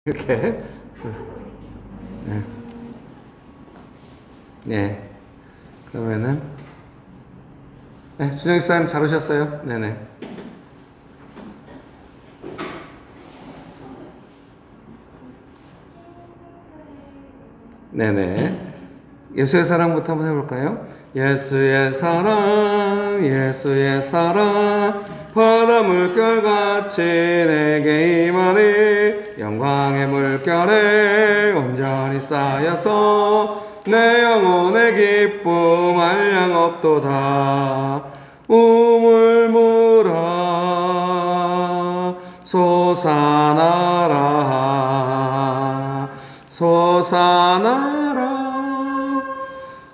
이렇게. 네. 네. 그러면은, 네, 주정희 사님 잘 오셨어요? 네네. 네네. 예수의 사랑부터 한번 해볼까요? 예수의 사랑, 예수의 사랑, 바다 물결같이 내게 임하니 영광의 물결에 온전히 쌓여서 내 영혼의 기쁨 한량없도다. 우물물아 솟아나라 솟아나라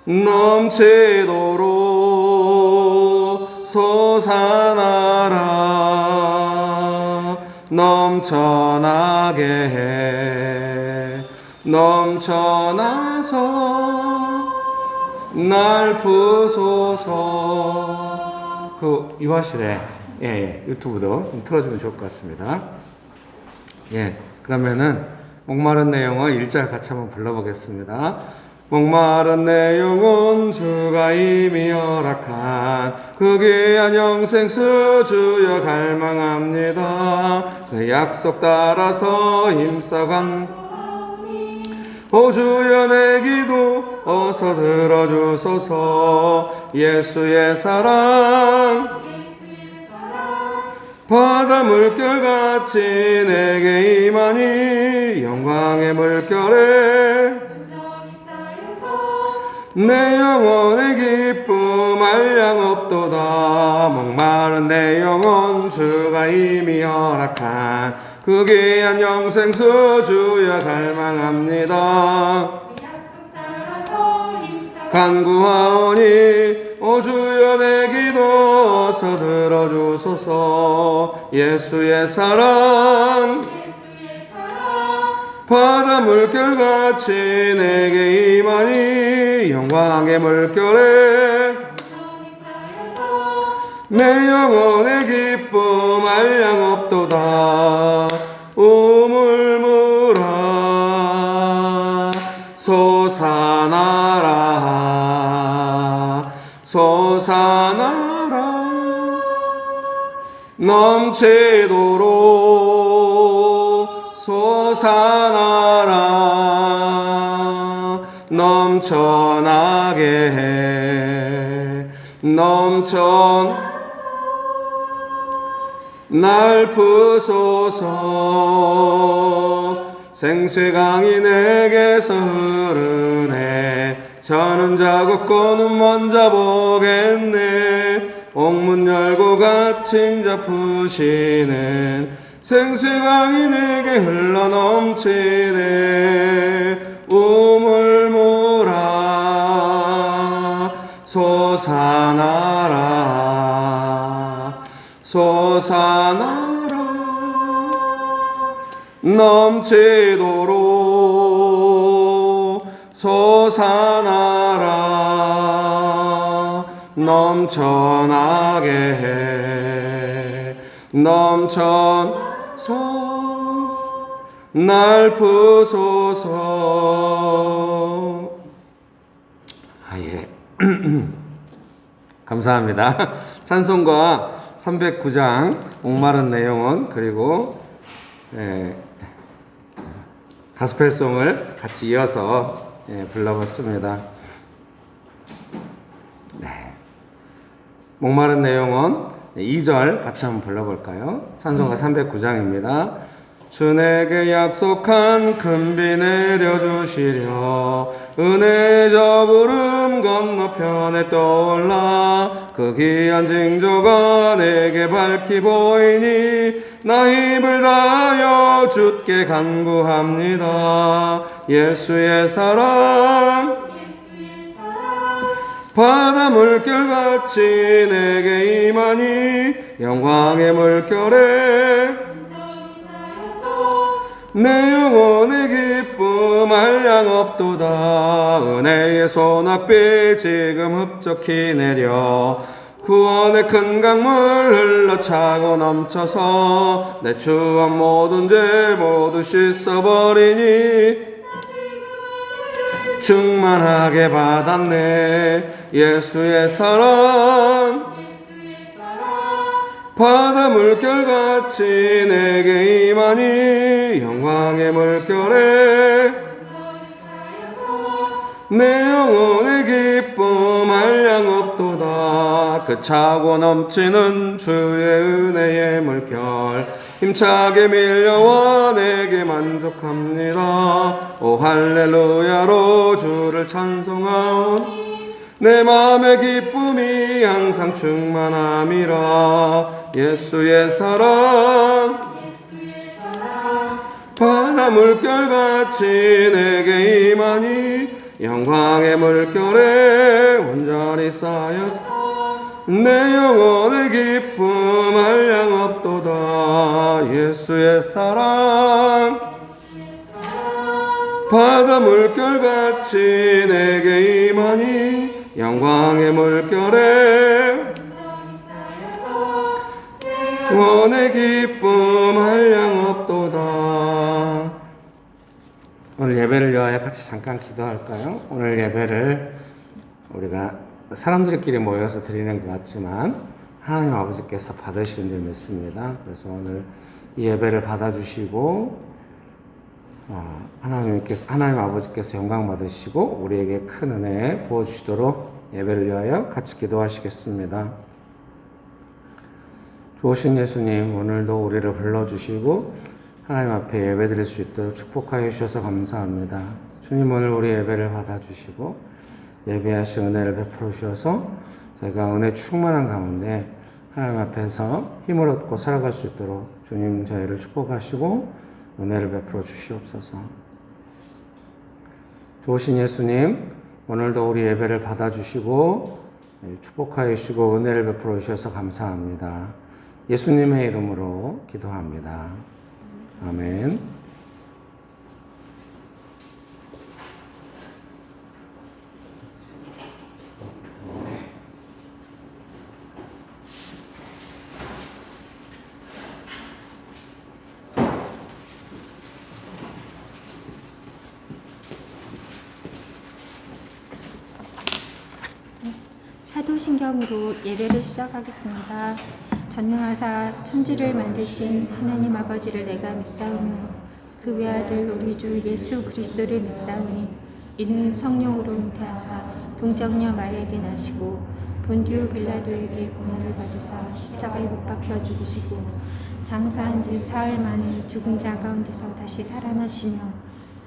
넘치도록 솟아나라 넘쳐나게 해 넘쳐나서 날 부소서. 그 유아실에 유튜브도 좀 틀어주면 좋을 것 같습니다. 그러면은 목마른 내 영혼 1절 같이 한번 불러보겠습니다. 목마른 내 영혼 주가 이미 허락한 그 귀한 영생수 주여 갈망합니다. 그 약속 따라서 힘써간 오 주여 내 기도 어서 들어주소서. 예수의 사랑 바다 물결같이 내게 임하니 영광의 물결에 내 영혼의 기쁨 한량없도다. 목마른 내 영혼 주가 이미 허락한 그 귀한 영생수 주여 갈망합니다. 간구하오니 오 주여 내 기도 어서 들어주소서. 예수의 사랑 바다 물결같이 내게 임하니 영광의 물결에 내 영혼의 기쁨 한량없도다. 우물물아 솟아나라 솟아나라 넘치도록 솟아나라 넘쳐나게 해 날 부소서. 생수의 강이 내게서 흐르네. 저는 자국고 눈 먼저 보겠네. 옥문 열고 갇힌 자 푸시는 생수의 강이 내게 흘러 넘치네. 우물물아 솟아나라 솟아나라 넘치도록 솟아나라 넘쳐나게 해 넘쳐서 날 부소서. 감사합니다. 찬송가 309장 목마른 내 영혼 그리고 가스펠송을 같이 이어서 불러봤습니다. 목마른 내 영혼 2절 같이 한번 불러볼까요? 찬송가 309장입니다. 주 내게 약속한 큰 비 내려주시려 은혜의 저 구름 건너편에 떠올라 그 귀한 징조가 내게 밝히 보이니 나 힘을 다하여 주께 간구합니다. 예수의 사랑 바다 물결같이 내게 임하니 영광의 물결에 내 영혼의 기쁨 한량없도다. 은혜의 소낙비 지금 흡족히 내려 구원의 큰 강물 흘러 차고 넘쳐서 내 추억 모든 죄 모두 씻어버리니 충만하게 받았네. 예수의 사랑 바다 물결같이 내게 임하니 영광의 물결에 내 영혼의 기쁨 한량없도다. 그 차고 넘치는 주의 은혜의 물결 힘차게 밀려와 내게 만족합니다. 오 할렐루야로 주를 찬송하오. 내 맘의 기쁨이 항상 충만함이라. 예수의 사랑 바다 물결같이 내게 임하니 영광의 물결에 온전히 쌓여서 내 영혼의 기쁨 한량없도다. 예수의 사랑 바다 물결같이 내게 임하니 영광의 물결에 원의 기쁨 한량없도다. 오늘 예배를 위하여 같이 잠깐 기도할까요? 오늘 예배를 우리가 사람들끼리 모여서 드리는 것 같지만 하나님 아버지께서 받으시는 줄 믿습니다. 그래서 오늘 이 예배를 받아주시고 하나님 아버지께서 영광 받으시고 우리에게 큰 은혜 부어주시도록 예배를 위하여 같이 기도하시겠습니다. 좋으신 예수님, 오늘도 우리를 불러주시고 하나님 앞에 예배 드릴 수 있도록 축복하여 주셔서 감사합니다. 주님, 오늘 우리 예배를 받아주시고 예배하신 은혜를 베풀어 주셔서 저희가 은혜 충만한 가운데 하나님 앞에서 힘을 얻고 살아갈 수 있도록 주님 저희를 축복하시고 은혜를 베풀어 주시옵소서. 좋으신 예수님, 오늘도 우리 예배를 받아주시고 축복하여 주시고 은혜를 베풀어 주셔서 감사합니다. 예수님의 이름으로 기도합니다. 아멘. 사도신경으로 예배를 시작하겠습니다. 전능하사 천지를 만드신 하나님 아버지를 내가 믿사오며 그 외아들 우리 주 예수 그리스도를 믿사오니 이는 성령으로 잉태하사 동정녀 마리아에게 나시고 본디오 빌라도에게 고난을 받으사 십자가에 못 박혀 죽으시고 장사한 지 사흘 만에 죽은 자 가운데서 다시 살아나시며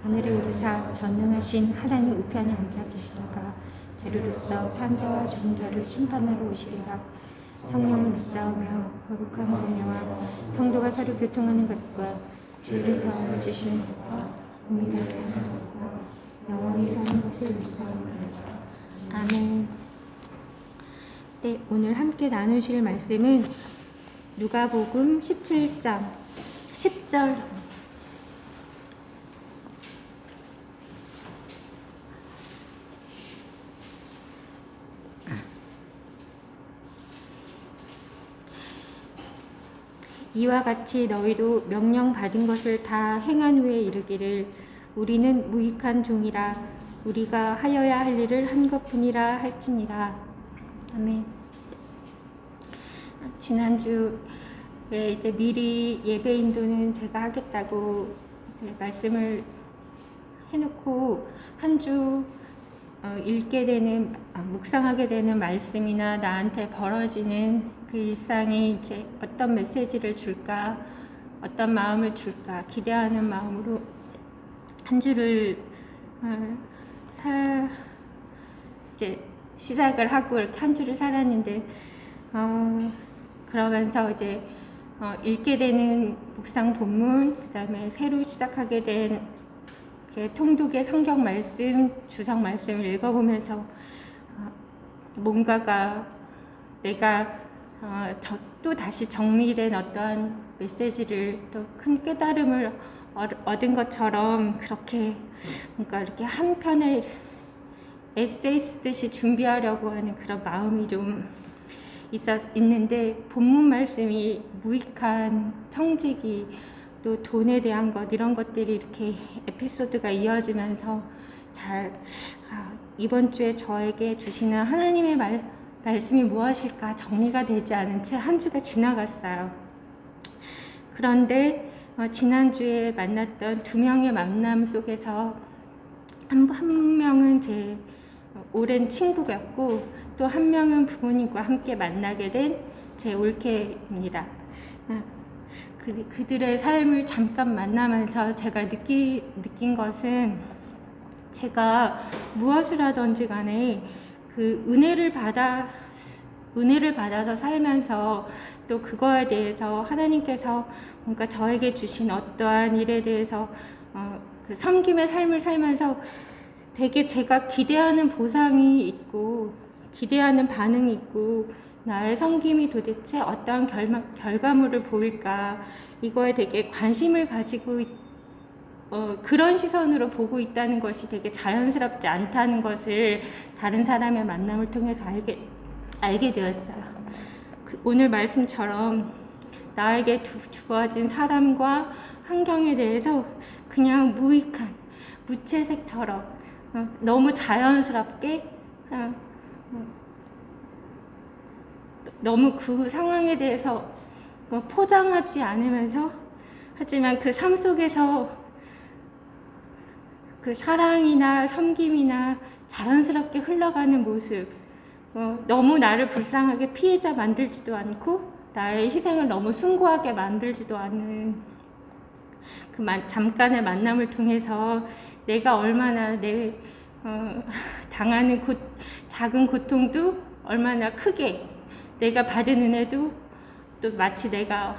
하늘에 오르사 전능하신 하나님 우편에 앉아 계시다가 죄로서 산자와 죽은 자를 심판하러 오시리라. 성령을 믿사오며 거룩한 공예와 성도가 서로 교통하는 것과 죄를 사하여 주시는 것과 몸이 사는 것과 영원히 사는 것을 믿사옵나이다. 아멘. 네, 오늘 함께 나누실 말씀은 누가복음 17장 10절 이와 같이 너희도 명령 받은 것을 다 행한 후에 이르기를 우리는 무익한 종이라 우리가 하여야 할 일을 한 것뿐이라 할지니라. 아멘. 지난주에 이제 미리 예배 인도는 제가 하겠다고 이제 말씀을 해놓고 한 주 읽게 되는 묵상하게 되는 말씀이나 나한테 벌어지는 그 일상이 이제 어떤 메시지를 줄까, 어떤 마음을 줄까 기대하는 마음으로 한 주를 이제 시작을 하고 이렇게 한 주를 살았는데 그러면서 이제 읽게 되는 묵상 본문, 그다음에 새로 시작하게 된 통독의 성경 말씀, 주석 말씀을 읽어보면서 뭔가가 내가 또 다시 정리된 어떠한 메시지를 또 큰 깨달음을 얻은 것처럼 그렇게 뭔가 이렇게 한 편의 에세이 쓰듯이 준비하려고 하는 그런 마음이 좀 있는데 본문 말씀이 무익한 청지기 또 돈에 대한 것 이런 것들이 이렇게 에피소드가 이어지면서 이번 주에 저에게 주시는 하나님의 말씀이 무엇일까 정리가 되지 않은 채 한 주가 지나갔어요. 그런데 지난주에 만났던 두 명의 만남 속에서 한 명은 제 오랜 친구였고 또 한 명은 부모님과 함께 만나게 된 제 올케입니다. 그들의 삶을 잠깐 만나면서 제가 느낀 것은 제가 무엇을 하든지 간에 그 은혜를 받아서 살면서 또 그거에 대해서 하나님께서 뭔가 저에게 주신 어떠한 일에 대해서 그 섬김의 삶을 살면서 되게 제가 기대하는 보상이 있고 기대하는 반응이 있고 나의 섬김이 도대체 어떠한 결과물을 보일까 이거에 되게 관심을 가지고 그런 시선으로 보고 있다는 것이 되게 자연스럽지 않다는 것을 다른 사람의 만남을 통해서 알게 되었어요. 오늘 말씀처럼 나에게 주어진 사람과 환경에 대해서 그냥 무익한 무채색처럼 너무 자연스럽게 너무 그 상황에 대해서 포장하지 않으면서 하지만 그 삶 속에서 그 사랑이나 섬김이나 자연스럽게 흘러가는 모습 너무 나를 불쌍하게 피해자 만들지도 않고 나의 희생을 너무 숭고하게 만들지도 않은 그 잠깐의 만남을 통해서 내가 얼마나 당하는 작은 고통도 얼마나 크게 내가 받은 은혜도 또 마치 내가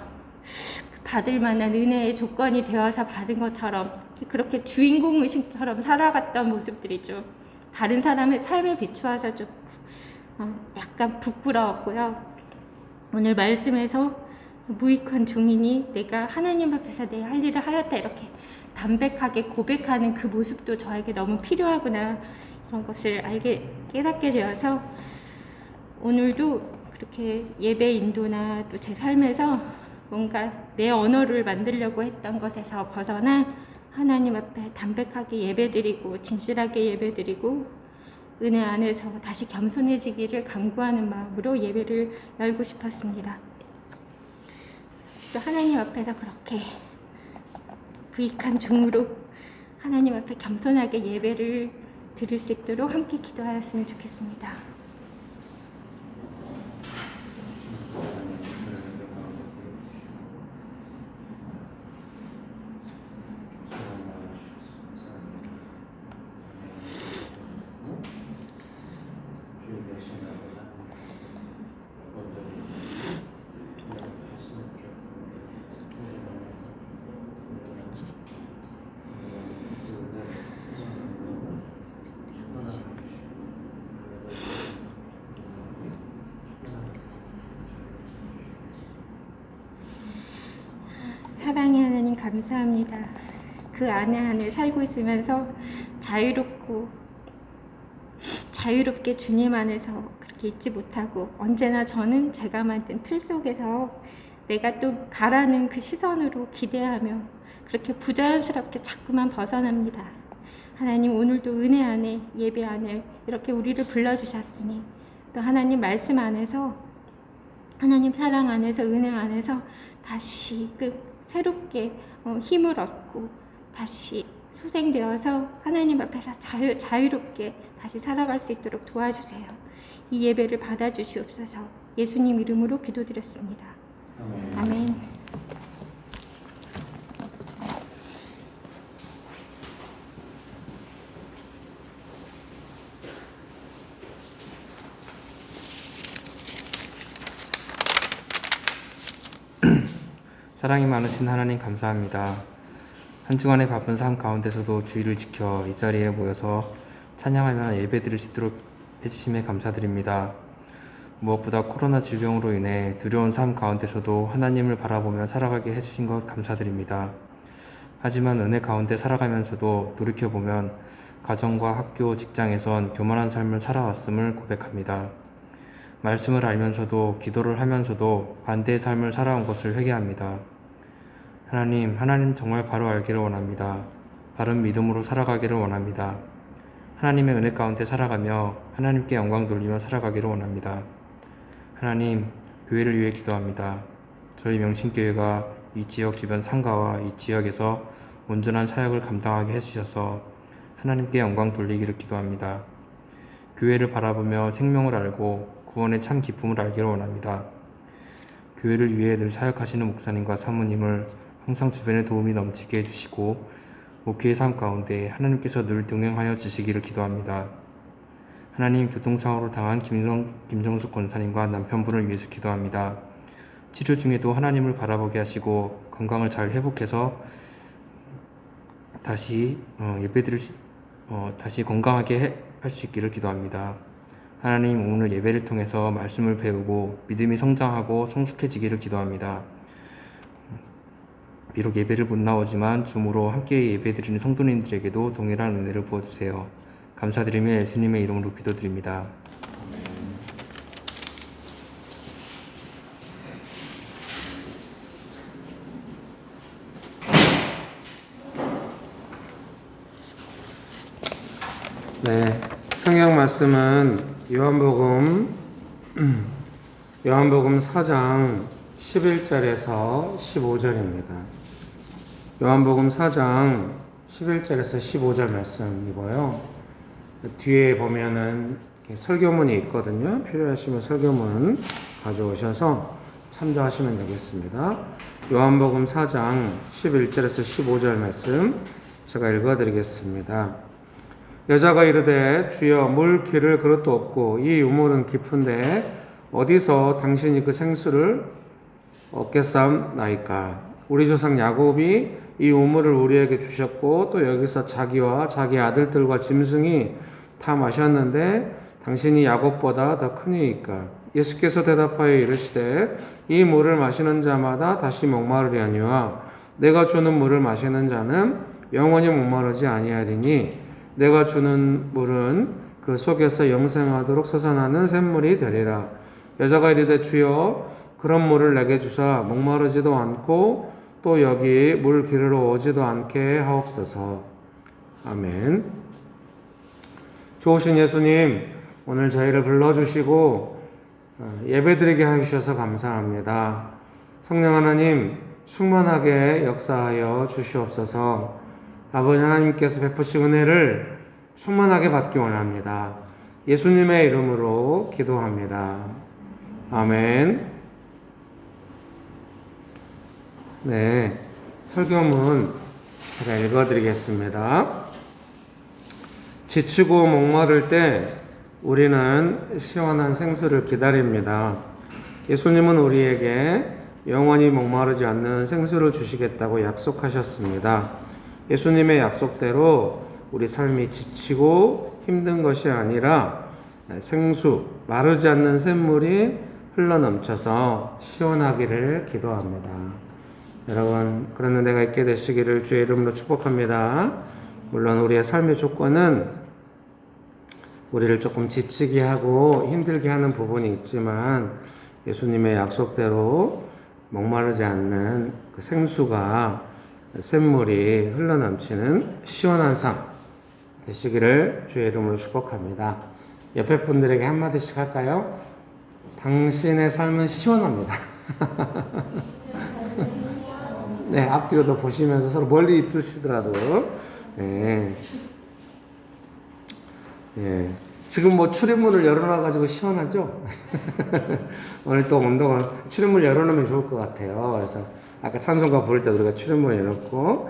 받을 만한 은혜의 조건이 되어서 받은 것처럼 그렇게 주인공 의식처럼 살아갔던 모습들이죠. 다른 사람의 삶에 비추어서 좀 약간 부끄러웠고요. 오늘 말씀에서 무익한 종이니 내가 하나님 앞에서 내 할 일을 하였다 이렇게 담백하게 고백하는 그 모습도 저에게 너무 필요하구나 이런 것을 깨닫게 되어서 오늘도 그렇게 예배 인도나 또 제 삶에서 뭔가 내 언어를 만들려고 했던 것에서 벗어나 하나님 앞에 담백하게 예배드리고 진실하게 예배드리고 은혜 안에서 다시 겸손해지기를 간구하는 마음으로 예배를 열고 싶었습니다. 또 하나님 앞에서 그렇게 부익한 종으로 하나님 앞에 겸손하게 예배를 드릴 수 있도록 함께 기도하였으면 좋겠습니다. 사랑의 하나님 감사합니다. 그 안에 살고 있으면서 자유롭게 주님 안에서 그렇게 있지 못하고 언제나 저는 제가 만든 틀 속에서 내가 또 바라는 그 시선으로 기대하며 그렇게 부자연스럽게 자꾸만 벗어납니다. 하나님 오늘도 은혜 안에 예배 안에 이렇게 우리를 불러주셨으니 또 하나님 말씀 안에서 하나님 사랑 안에서 은혜 안에서 다시 새롭게 힘을 얻고 다시 소생되어서 하나님 앞에서 자유롭게 다시 살아갈 수 있도록 도와주세요. 이 예배를 받아주시옵소서. 예수님 이름으로 기도드렸습니다. 아멘. 사랑이 많으신 하나님 감사합니다. 한 주간의 바쁜 삶 가운데서도 주의를 지켜 이 자리에 모여서 찬양하며 예배드릴 수 있도록 해주심에 감사드립니다. 무엇보다 코로나 질병으로 인해 두려운 삶 가운데서도 하나님을 바라보며 살아가게 해주신 것 감사드립니다. 하지만 은혜 가운데 살아가면서도 돌이켜보면 가정과 학교, 직장에선 교만한 삶을 살아왔음을 고백합니다. 말씀을 알면서도 기도를 하면서도 반대의 삶을 살아온 것을 회개합니다. 하나님 정말 바로 알기를 원합니다. 바른 믿음으로 살아가기를 원합니다. 하나님의 은혜 가운데 살아가며 하나님께 영광 돌리며 살아가기를 원합니다. 하나님, 교회를 위해 기도합니다. 저희 명신교회가 이 지역 주변 상가와 이 지역에서 온전한 사역을 감당하게 해주셔서 하나님께 영광 돌리기를 기도합니다. 교회를 바라보며 생명을 알고 구원의 참 기쁨을 알기를 원합니다. 교회를 위해 늘 사역하시는 목사님과 사모님을 항상 주변에 도움이 넘치게 해주시고 목회의 삶 가운데 하나님께서 늘 동행하여 주시기를 기도합니다. 하나님, 교통사고로 당한 김정숙 권사님과 남편분을 위해서 기도합니다. 치료 중에도 하나님을 바라보게 하시고 건강을 잘 회복해서 다시 다시 건강하게 할 수 있기를 기도합니다. 하나님, 오늘 예배를 통해서 말씀을 배우고 믿음이 성장하고 성숙해지기를 기도합니다. 비록 예배를 못 나오지만 줌으로 함께 예배드리는 성도님들에게도 동일한 은혜를 부어주세요. 감사드리며 예수님의 이름으로 기도드립니다. 네, 성경 말씀은 요한복음 4장 11절에서 15절입니다. 요한복음 4장 11절에서 15절 말씀이고요. 뒤에 보면은 이렇게 설교문이 있거든요. 필요하시면 설교문 가져오셔서 참조하시면 되겠습니다. 요한복음 4장 11절에서 15절 말씀 제가 읽어드리겠습니다. 여자가 이르되 주여 물 기를 그릇도 없고 이 우물은 깊은데 어디서 당신이 그 생수를 얻겠사옵나이까. 우리 조상 야곱이 이 우물을 우리에게 주셨고 또 여기서 자기와 자기 아들들과 짐승이 다 마셨는데 당신이 야곱보다 더 크니이까. 예수께서 대답하여 이르시되 이 물을 마시는 자마다 다시 목마르려니와 내가 주는 물을 마시는 자는 영원히 목마르지 아니하리니 내가 주는 물은 그 속에서 영생하도록 솟아나는 샘물이 되리라. 여자가 이르되 주여 그런 물을 내게 주사 목마르지도 않고 또 여기 물 기르러 오지도 않게 하옵소서. 아멘. 좋으신 예수님, 오늘 저희를 불러주시고 예배드리게 하셔서 감사합니다. 성령 하나님 충만하게 역사하여 주시옵소서. 아버지 하나님께서 베푸신 은혜를 충만하게 받기 원합니다. 예수님의 이름으로 기도합니다. 아멘. 네, 설교문 제가 읽어드리겠습니다. 지치고 목마를 때 우리는 시원한 생수를 기다립니다. 예수님은 우리에게 영원히 목마르지 않는 생수를 주시겠다고 약속하셨습니다. 예수님의 약속대로 우리 삶이 지치고 힘든 것이 아니라 생수, 마르지 않는 샘물이 흘러넘쳐서 시원하기를 기도합니다. 여러분, 그런 은혜가 있게 되시기를 주의 이름으로 축복합니다. 물론 우리의 삶의 조건은 우리를 조금 지치게 하고 힘들게 하는 부분이 있지만 예수님의 약속대로 목마르지 않는 그 생수가 샘물이 흘러넘치는 시원한 삶 되시기를 주의 이름으로 축복합니다. 옆에 분들에게 한마디씩 할까요? 당신의 삶은 시원합니다. 네, 앞뒤로도 보시면서 서로 멀리 있으시더라도 네. 예. 지금 뭐 출입문을 열어놔가지고 시원하죠? 오늘 또 운동을 출입문 열어놓으면 좋을 것 같아요. 그래서 아까 찬송가 부를 때 우리가 출입문을 열었고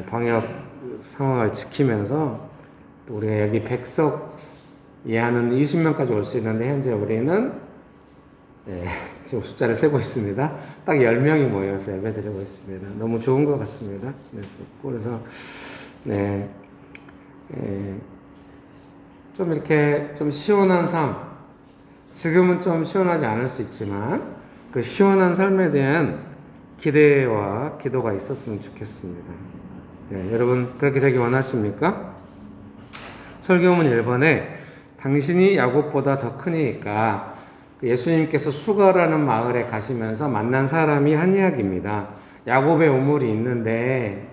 방역 상황을 지키면서 또 우리가 여기 100석 이하는 20명까지 올 수 있는데 현재 우리는 지금 숫자를 세고 있습니다. 딱 10명이 모여서 예배드리고 있습니다. 너무 좋은 것 같습니다. 그래서 네. 좀 이렇게 좀 시원한 삶, 지금은 좀 시원하지 않을 수 있지만 그 시원한 삶에 대한 기대와 기도가 있었으면 좋겠습니다. 네, 여러분 그렇게 되기 원하십니까? 설교문 1번에 당신이 야곱보다 더 크니까 그 예수님께서 수가라는 마을에 가시면서 만난 사람이 한 이야기입니다. 야곱의 우물이 있는데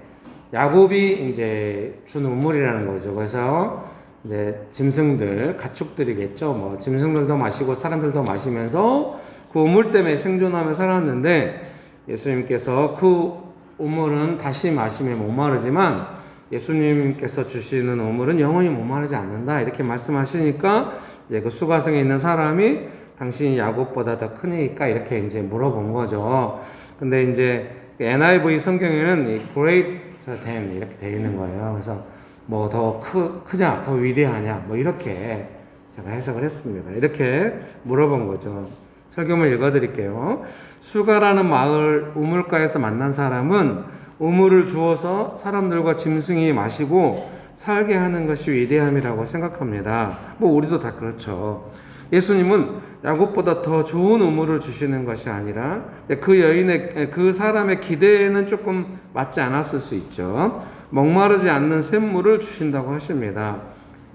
야곱이 이제 준 우물이라는 거죠. 그래서 이제 짐승들, 가축들이겠죠. 뭐 짐승들도 마시고 사람들도 마시면서 그 우물 때문에 생존하며 살았는데 예수님께서 그 우물은 다시 마시면 목마르지만 예수님께서 주시는 우물은 영원히 목마르지 않는다. 이렇게 말씀하시니까 이제 그 수가성에 있는 사람이 당신이 야곱보다 더 크니까 이렇게 이제 물어본 거죠. 근데 이제 NIV 성경에는 이 greater than 이렇게 되어 있는 거예요. 그래서 뭐 더 크냐, 더 위대하냐, 뭐 이렇게 제가 해석을 했습니다. 이렇게 물어본 거죠. 설교문 읽어드릴게요. 수가라는 마을 우물가에서 만난 사람은 우물을 주어서 사람들과 짐승이 마시고 살게 하는 것이 위대함이라고 생각합니다. 뭐 우리도 다 그렇죠. 예수님은 야곱보다 더 좋은 우물을 주시는 것이 아니라 그 사람의 기대에는 조금 맞지 않았을 수 있죠. 목마르지 않는 샘물을 주신다고 하십니다.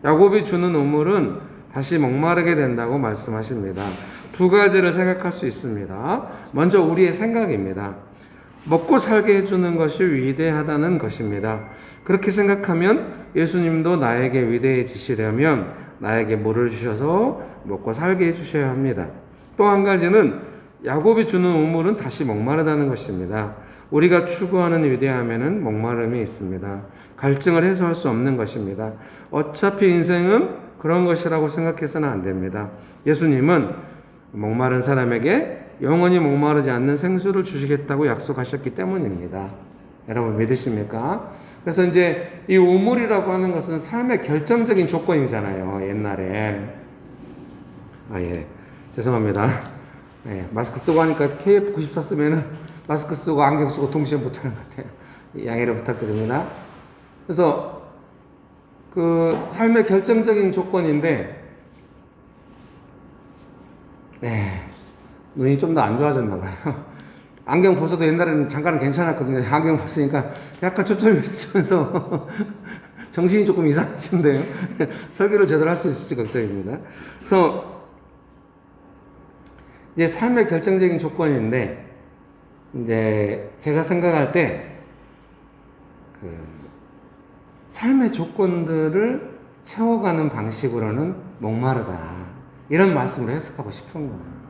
야곱이 주는 우물은 다시 목마르게 된다고 말씀하십니다. 두 가지를 생각할 수 있습니다. 먼저 우리의 생각입니다. 먹고 살게 해주는 것이 위대하다는 것입니다. 그렇게 생각하면 예수님도 나에게 위대해지시려면 나에게 물을 주셔서 먹고 살게 해주셔야 합니다. 또 한 가지는 야곱이 주는 우물은 다시 목마르다는 것입니다. 우리가 추구하는 위대함에는 목마름이 있습니다. 갈증을 해소할 수 없는 것입니다. 어차피 인생은 그런 것이라고 생각해서는 안 됩니다. 예수님은 목마른 사람에게 영원히 목마르지 않는 생수를 주시겠다고 약속하셨기 때문입니다. 여러분 믿으십니까? 그래서 이제 이 우물이라고 하는 것은 삶의 결정적인 조건이잖아요. 옛날에. 죄송합니다. 마스크 쓰고 하니까 KF94 쓰면은 마스크 쓰고 안경 쓰고 동시에 못하는 것 같아요. 양해를 부탁드립니다. 그래서 그 삶의 결정적인 조건인데, 눈이 좀 더 안 좋아졌나 봐요. 안경 벗어도 옛날에는 잠깐은 괜찮았거든요. 안경 벗으니까 약간 초점이 잃으면서 정신이 조금 이상해진대요. 설교를 제대로 할 수 있을지 걱정입니다. 그래서 이제 삶의 결정적인 조건인데, 이제 제가 생각할 때 그 삶의 조건들을 채워가는 방식으로는 목마르다, 이런 말씀을 해석하고 싶은 거예요.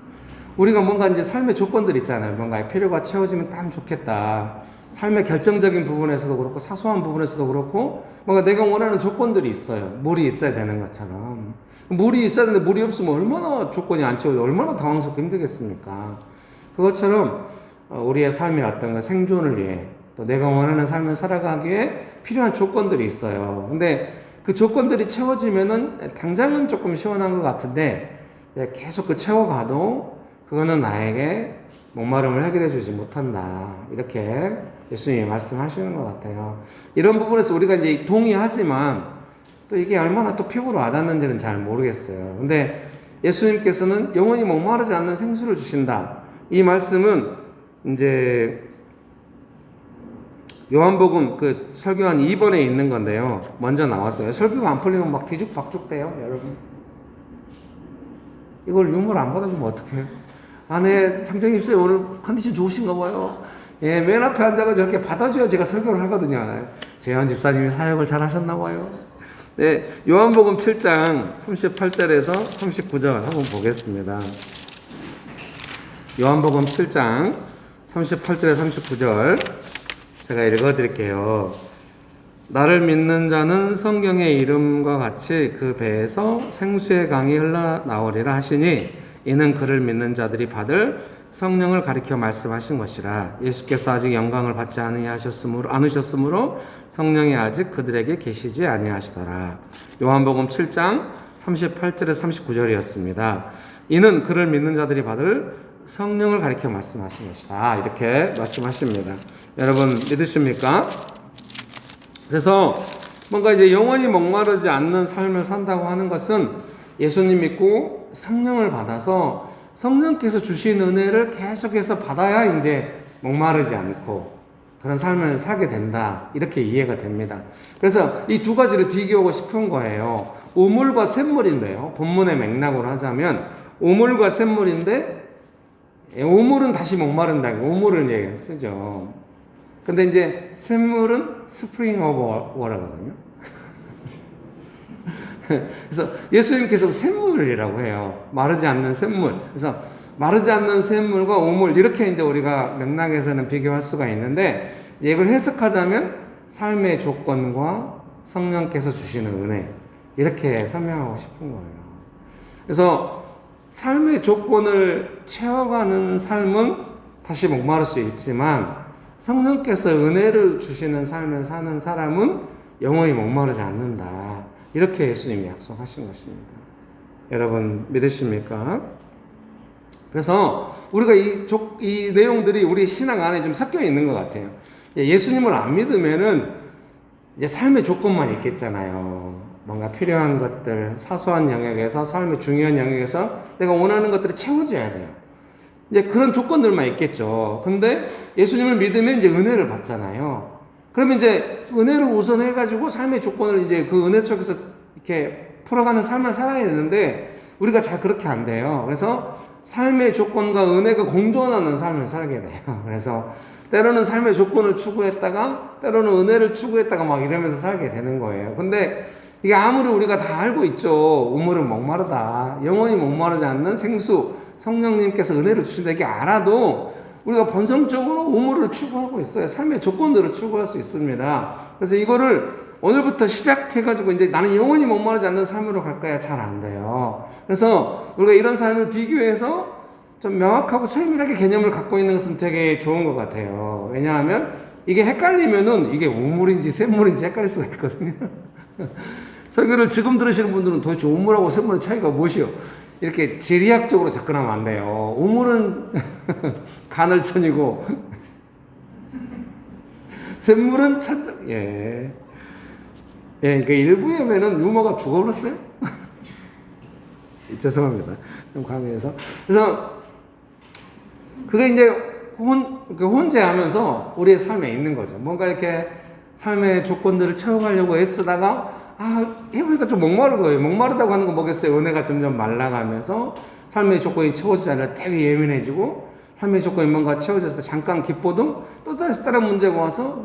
우리가 뭔가 이제 삶의 조건들 있잖아요. 뭔가 필요가 채워지면 참 좋겠다. 삶의 결정적인 부분에서도 그렇고 사소한 부분에서도 그렇고 뭔가 내가 원하는 조건들이 있어요. 물이 있어야 되는 것처럼. 물이 있어야 되는데 물이 없으면 얼마나 조건이 안 채워져, 얼마나 당황스럽고 힘들겠습니까? 그것처럼 우리의 삶의 어떤 생존을 위해 또 내가 원하는 삶을 살아가기에 필요한 조건들이 있어요. 근데 그 조건들이 채워지면은 당장은 조금 시원한 것 같은데 계속 그 채워가도 그거는 나에게 목마름을 해결해 주지 못한다. 이렇게 예수님이 말씀하시는 것 같아요. 이런 부분에서 우리가 이제 동의하지만 또 이게 얼마나 또 피부로 와닿는지는 잘 모르겠어요. 근데 예수님께서는 영원히 목마르지 않는 생수를 주신다. 이 말씀은 이제 요한복음 그 설교한 2번에 있는 건데요. 먼저 나왔어요. 설교가 안 풀리면 막 뒤죽박죽돼요, 여러분. 이걸 유머를 안 받아주면 어떡해요? 네, 장장님 쌤 오늘 컨디션 좋으신가 봐요. 맨 앞에 앉아서 저렇게 받아줘야 제가 설교를 하거든요. 재현 집사님이 사역을 잘 하셨나 봐요. 네, 요한복음 7장 38절에서 39절 한번 보겠습니다. 요한복음 7장 38절에 39절 제가 읽어드릴게요. 나를 믿는 자는 성경의 이름과 같이 그 배에서 생수의 강이 흘러나오리라 하시니 이는 그를 믿는 자들이 받을 성령을 가리켜 말씀하신 것이라. 예수께서 아직 영광을 받지 않으셨으므로 성령이 아직 그들에게 계시지 아니하시더라. 요한복음 7장 38절에서 39절이었습니다. 이는 그를 믿는 자들이 받을 성령을 가리켜 말씀하신 것이다. 이렇게 말씀하십니다. 여러분 믿으십니까? 그래서 뭔가 이제 영원히 목마르지 않는 삶을 산다고 하는 것은 예수님 믿고 성령을 받아서 성령께서 주신 은혜를 계속해서 받아야 이제 목마르지 않고 그런 삶을 살게 된다. 이렇게 이해가 됩니다. 그래서 이 두 가지를 비교하고 싶은 거예요. 우물과 샘물인데요. 본문의 맥락으로 하자면 오물과 샘물인데 오물은 다시 목마른다. 오물을 쓰죠. 근데 이제 샘물은 스프링 오브 워라거든요. 그래서 예수님께서 샘물이라고 해요. 마르지 않는 샘물. 그래서 마르지 않는 샘물과 오물 이렇게 이제 우리가 맥락에서는 비교할 수가 있는데 이걸 해석하자면 삶의 조건과 성령께서 주시는 은혜 이렇게 설명하고 싶은 거예요. 그래서 삶의 조건을 채워가는 삶은 다시 목마를 수 있지만 성령께서 은혜를 주시는 삶을 사는 사람은 영원히 목마르지 않는다. 이렇게 예수님이 약속하신 것입니다. 여러분 믿으십니까? 그래서 우리가 이 내용들이 우리 신앙 안에 좀 섞여 있는 것 같아요. 예수님을 안 믿으면은 이제 삶의 조건만 있겠잖아요. 뭔가 필요한 것들, 사소한 영역에서, 삶의 중요한 영역에서 내가 원하는 것들이 채워져야 돼요. 이제 그런 조건들만 있겠죠. 근데 예수님을 믿으면 이제 은혜를 받잖아요. 그러면 이제 은혜를 우선해가지고 삶의 조건을 이제 그 은혜 속에서 이렇게 풀어가는 삶을 살아야 되는데 우리가 잘 그렇게 안 돼요. 그래서 삶의 조건과 은혜가 공존하는 삶을 살게 돼요. 그래서 때로는 삶의 조건을 추구했다가 때로는 은혜를 추구했다가 막 이러면서 살게 되는 거예요. 근데 이게 아무리 우리가 다 알고 있죠. 우물은 목마르다. 영원히 목마르지 않는 생수 성령님께서 은혜를 주신다. 이게 알아도 우리가 본성적으로 우물을 추구하고 있어요. 삶의 조건들을 추구할 수 있습니다. 그래서 이거를 오늘부터 시작해가지고 이제 나는 영원히 목마르지 않는 삶으로 갈 거야. 잘 안 돼요. 그래서 우리가 이런 삶을 비교해서 좀 명확하고 세밀하게 개념을 갖고 있는 것은 되게 좋은 것 같아요. 왜냐하면 이게 헷갈리면은 이게 우물인지 샘물인지 헷갈릴 수가 있거든요. 설교를 지금 들으시는 분들은 도대체 우물하고 샘물의 차이가 무엇이요? 이렇게 지리학적으로 접근하면 안 돼요. 우물은 가늘천이고 샘물은 천적. 예, 그 일부 예배는 유머가 죽어버렸어요. 죄송합니다. 좀 강의해서. 그래서 그게 이제 혼재하면서 우리의 삶에 있는 거죠. 뭔가 이렇게 삶의 조건들을 채워가려고 애쓰다가 해보니까 좀 목마른 거예요. 목마르다고 하는 건 뭐겠어요? 은혜가 점점 말라가면서 삶의 조건이 채워지지 않아 되게 예민해지고 삶의 조건이 뭔가 채워졌을 때 잠깐 기뻐도 또 다른 문제가 와서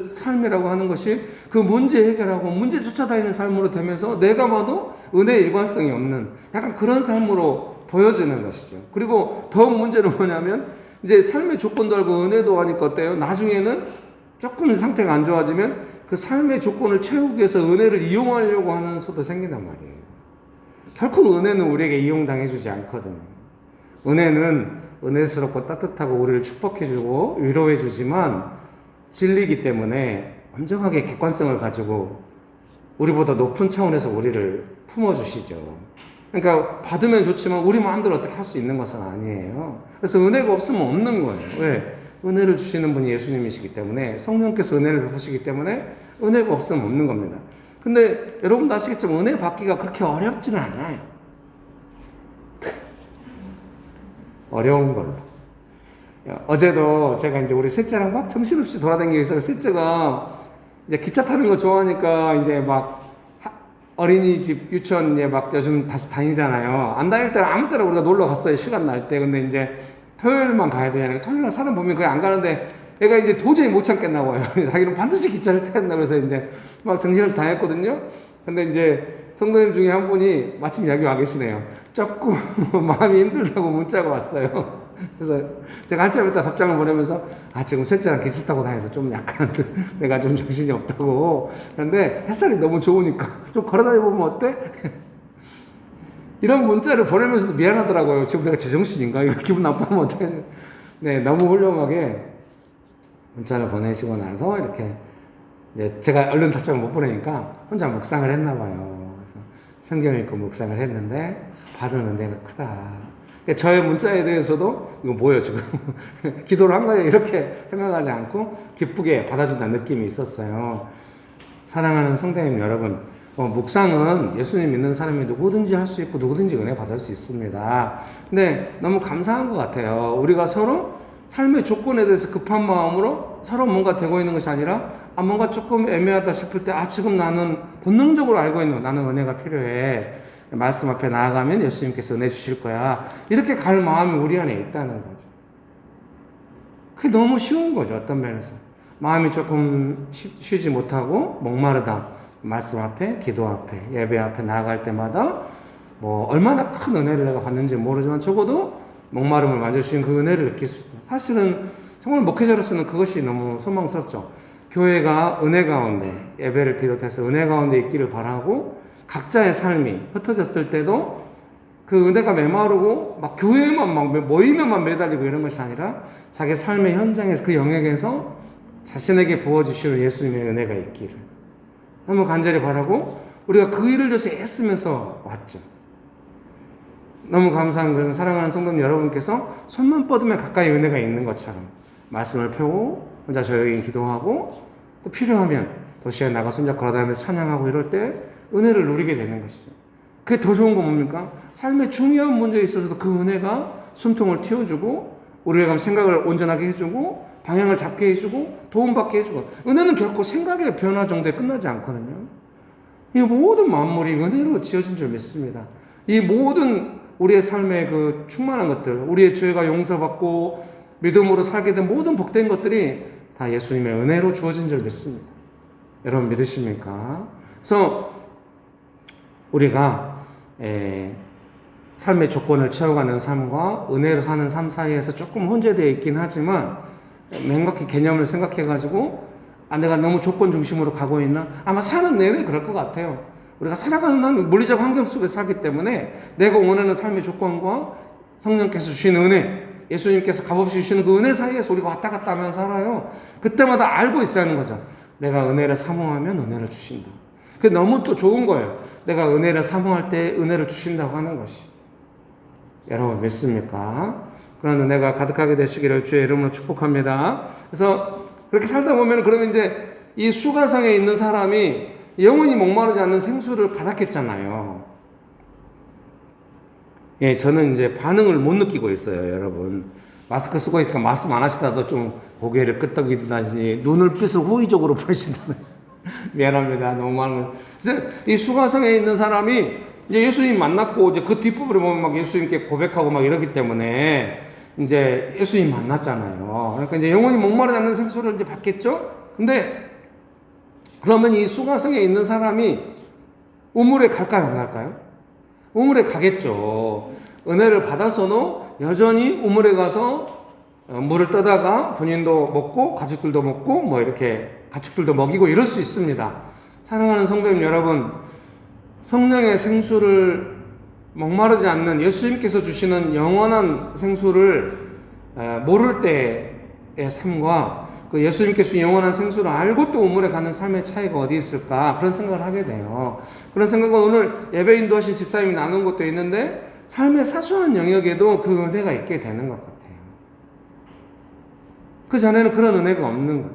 삶이라고 하는 것이 그 문제 해결하고 문제 쫓아다니는 삶으로 되면서 내가 봐도 은혜의 일관성이 없는 약간 그런 삶으로 보여지는 것이죠. 그리고 더욱 문제는 뭐냐면 이제 삶의 조건도 알고 은혜도 하니까 어때요? 나중에는 조금 상태가 안 좋아지면 그 삶의 조건을 채우기 위해서 은혜를 이용하려고 하는 수도 생긴단 말이에요. 결코 은혜는 우리에게 이용당해주지 않거든요. 은혜는 은혜스럽고 따뜻하고 우리를 축복해주고 위로해주지만 진리이기 때문에 엄정하게 객관성을 가지고 우리보다 높은 차원에서 우리를 품어주시죠. 그러니까 받으면 좋지만 우리 마음대로 어떻게 할 수 있는 것은 아니에요. 그래서 은혜가 없으면 없는 거예요. 왜? 은혜를 주시는 분이 예수님이시기 때문에 성령께서 은혜를 베푸시기 때문에 은혜가 없으면 없는 겁니다. 근데 여러분도 아시겠지만 은혜 받기가 그렇게 어렵지는 않아요. 어려운 걸로. 어제도 제가 이제 우리 셋째랑 막 정신없이 돌아다니기 위해서 셋째가 이제 기차 타는 거 좋아하니까 이제 막 어린이집 유치원에 막 요즘 다시 다니잖아요. 안 다닐 때는 아무 때나 우리가 놀러 갔어요. 시간 날 때. 근데 이제 토요일만 가야 되잖아요. 토요일날 사람 보면 거의 안 가는데 애가 이제 도저히 못 참겠나 봐요. 자기는 반드시 기차를 타야 된다 그래서 이제 막 정신없이 다녔거든요. 근데 이제 성도님 중에 한 분이 마침 여기 와 계시네요. 조금 마음이 힘들다고 문자가 왔어요. 그래서 제가 한참 있다 답장을 보내면서 지금 셋째랑 기차 타고 다녀서 좀 약간 내가 좀 정신이 없다고. 그런데 햇살이 너무 좋으니까 좀 걸어다녀보면 어때? 이런 문자를 보내면서도 미안하더라고요. 지금 내가 제정신인가? 이거 기분 나쁘면 어떡해? 네, 너무 훌륭하게 문자를 보내시고 나서 이렇게 이제 제가 얼른 답장을 못 보내니까 혼자 묵상을 했나 봐요. 그래서 성경 읽고 묵상을 했는데 받은 은혜가 크다. 그러니까 저의 문자에 대해서도 이거 뭐예요 지금? 기도를 한 거예요. 이렇게 생각하지 않고 기쁘게 받아준다는 느낌이 있었어요. 사랑하는 성도님 여러분, 묵상은 예수님 믿는 사람이 누구든지 할 수 있고 누구든지 은혜 받을 수 있습니다. 근데 너무 감사한 것 같아요. 우리가 서로 삶의 조건에 대해서 급한 마음으로 서로 뭔가 되고 있는 것이 아니라 뭔가 조금 애매하다 싶을 때, 지금 나는 본능적으로 알고 있는, 나는 은혜가 필요해. 말씀 앞에 나아가면 예수님께서 은혜 주실 거야. 이렇게 갈 마음이 우리 안에 있다는 거죠. 그게 너무 쉬운 거죠, 어떤 면에서. 마음이 조금 쉬지 못하고 목마르다. 말씀 앞에, 기도 앞에, 예배 앞에 나아갈 때마다 뭐 얼마나 큰 은혜를 내가 받는지 모르지만 적어도 목마름을 만져주신 그 은혜를 느낄 수 있다. 사실은 정말 목회자로서는 그것이 너무 소망스럽죠. 교회가 은혜 가운데, 예배를 비롯해서 은혜 가운데 있기를 바라고, 각자의 삶이 흩어졌을 때도 그 은혜가 메마르고 막 교회에만 막 모이면만 매달리고 이런 것이 아니라 자기 삶의 현장에서, 그 영역에서 자신에게 부어주시는 예수님의 은혜가 있기를 너무 간절히 바라고, 우리가 그 일을 위해서 애쓰면서 왔죠. 너무 감사한 것은 사랑하는 성도님 여러분께서 손만 뻗으면 가까이 은혜가 있는 것처럼 말씀을 펴고 혼자 조용히 기도하고, 또 필요하면 도시에 나가 손잡고 걸어다니면서 찬양하고 이럴 때 은혜를 누리게 되는 것이죠. 그게 더 좋은 건 뭡니까? 삶의 중요한 문제에 있어서도 그 은혜가 숨통을 틔워주고, 우리가 생각을 온전하게 해주고, 방향을 잡게 해주고, 도움받게 해주고. 은혜는 결코 생각의 변화 정도에 끝나지 않거든요. 이 모든 만물이 은혜로 지어진 줄 믿습니다. 이 모든 우리의 삶의 그 충만한 것들, 우리의 죄가 용서받고 믿음으로 살게 된 모든 복된 것들이 다 예수님의 은혜로 주어진 줄 믿습니다. 여러분 믿으십니까? 그래서 우리가 삶의 조건을 채워가는 삶과 은혜로 사는 삶 사이에서 조금 혼재되어 있긴 하지만, 명확히 개념을 생각해가지고 내가 너무 조건 중심으로 가고 있나? 아마 사는 내내 그럴 것 같아요. 우리가 살아가는 물리적 환경 속에 살기 때문에 내가 원하는 삶의 조건과 성령께서 주신 은혜, 예수님께서 값없이 주시는 그 은혜 사이에서 우리가 왔다 갔다 하면서 살아요. 그때마다 알고 있어야 하는 거죠. 내가 은혜를 사모하면 은혜를 주신다. 그게 너무 또 좋은 거예요. 내가 은혜를 사모할 때 은혜를 주신다고 하는 것이. 여러분 믿습니까? 그런 은혜가 가득하게 되시기를 주의 이름으로 축복합니다. 그래서 그렇게 살다 보면, 그러면 이제 이 수가성에 있는 사람이 영원히 목마르지 않는 생수를 받았겠잖아요. 예, 저는 이제 반응을 못 느끼고 있어요, 여러분. 마스크 쓰고 있으니까 말씀 안 하시다도 좀 고개를 끄덕이다니 눈을빛을 호의적으로 보내신다는. 미안합니다. 너무 많은. 그래서 이 수가성에 있는 사람이 이제 예수님 만났고, 이제 그 뒷부분을 보면 막 예수님께 고백하고 막 이러기 때문에 이제 예수님 만났잖아요. 그러니까 이제 영원히 목마르지 않는 생수를 이제 받겠죠? 근데 그러면 이 수가성에 있는 사람이 우물에 갈까요, 안 갈까요? 우물에 가겠죠. 은혜를 받아서도 여전히 우물에 가서 물을 떠다가 본인도 먹고 가족들도 먹고 뭐 이렇게 가축들도 먹이고 이럴 수 있습니다. 사랑하는 성도님 여러분, 성령의 생수를 목마르지 않는 예수님께서 주시는 영원한 생수를 모를 때의 삶과 그 예수님께서 영원한 생수를 알고 또 우물에 가는 삶의 차이가 어디 있을까, 그런 생각을 하게 돼요. 그런 생각은 오늘 예배 인도하신 집사님이 나눈 것도 있는데, 삶의 사소한 영역에도 그 은혜가 있게 되는 것 같아요. 그 전에는 그런 은혜가 없는 거죠.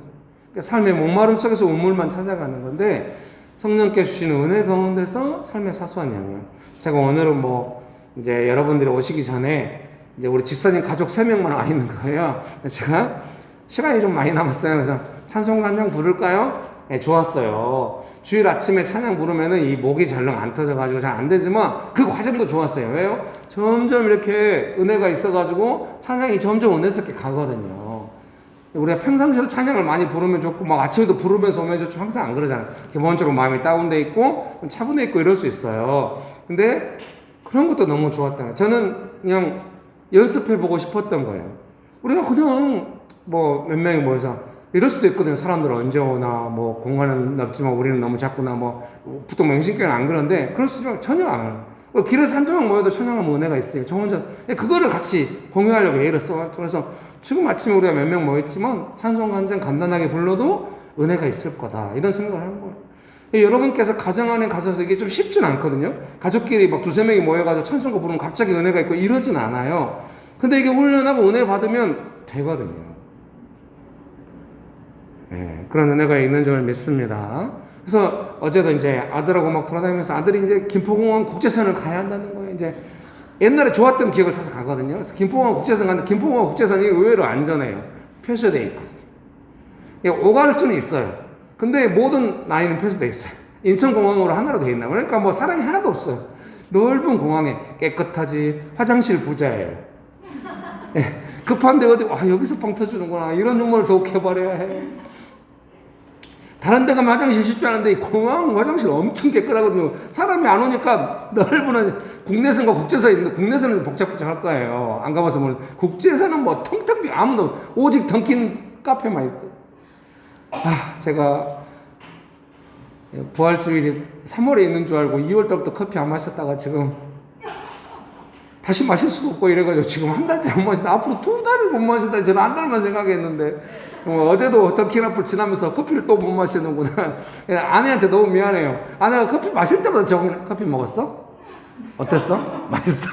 그러니까 삶의 목마름 속에서 우물만 찾아가는 건데, 성령께서 주시는 은혜 가운데서 삶의 사소한 영역. 제가 오늘은 뭐 이제 여러분들이 오시기 전에 이제 우리 집사님 가족 3명만 와 있는 거예요. 제가 시간이 좀 많이 남았어요. 그래서 찬송 한 장 부를까요? 네, 좋았어요. 주일 아침에 찬양 부르면은 이 목이 절렁 안 터져가지고 잘 안 되지만 그 과정도 좋았어요. 왜요? 점점 이렇게 은혜가 있어가지고 찬양이 점점 은혜스럽게 가거든요. 우리가 평상시에도 찬양을 많이 부르면 좋고, 막 아침에도 부르면서 오면 좋고, 항상 안 그러잖아요. 기본적으로 마음이 다운돼 있고, 좀 차분해 있고 이럴 수 있어요. 근데 그런 것도 너무 좋았던 거예요. 저는 그냥 연습해보고 싶었던 거예요. 우리가 그냥 뭐 몇 명이 모여서 이럴 수도 있거든요. 사람들은 언제 오나, 뭐 공간은 넓지만 우리는 너무 작구나, 뭐 보통 명신교회는 안 그런데 그럴 수 있지만 전혀 안 해요. 길에서 한두 명 모여도 찬양하면 은혜가 있어요. 저 혼자 그거를 같이 공유하려고 애를 써. 그래서 지금 아침에 우리가 몇 명 모였지만 찬송 한 장 간단하게 불러도 은혜가 있을 거다, 이런 생각을 하는 거예요. 여러분께서 가정 안에 가셔서 이게 좀 쉽진 않거든요. 가족끼리 막 두세 명이 모여가지고 찬송가 부르면 갑자기 은혜가 있고 이러진 않아요. 근데 이게 훈련하고 은혜 받으면 되거든요. 네, 그런 은혜가 있는 줄 믿습니다. 그래서 어제도 이제 아들하고 막 돌아다니면서 아들이 이제 김포공항 국제선을 가야 한다는 거예요. 이제 옛날에 좋았던 기억을 타서 가거든요. 그래서 김포공항 국제선 가는데 김포공항 국제선이 의외로 안전해요. 표시되어 있거든요. 오갈 수는 있어요. 근데 모든 라인은 폐쇄되어 있어요. 인천공항으로 하나로 되어 있나. 그러니까 뭐 사람이 하나도 없어요. 넓은 공항에 깨끗하지. 화장실 부자예요. 예, 급한데 어디 여기서 뻥 터주는구나 이런 용어를 더욱 해버려야 해. 다른 데 가면 화장실 쉽지 않은데 이 공항 화장실 엄청 깨끗하거든요. 사람이 안 오니까 넓은 국내선과 국제선 있는데 국내선은 복잡복잡할 거예요. 안 가봐서 뭐 국제선은 뭐 텅텅 비 아무도 오직 던킨 카페만 있어요. 제가 부활주일이 3월에 있는 줄 알고 2월 달부터 커피 안 마셨다가 지금 다시 마실 수도 없고 이래가지고 지금 한 달째 안 마신다. 앞으로 2달을 못 마신다. 저는 한 달만 생각했는데 어제도 던킨 앞을 지나면서 커피를 또 못 마시는구나. 아내한테 너무 미안해요. 아내가 커피 마실 때마다 저기는 커피 먹었어? 어땠어? 맛있어?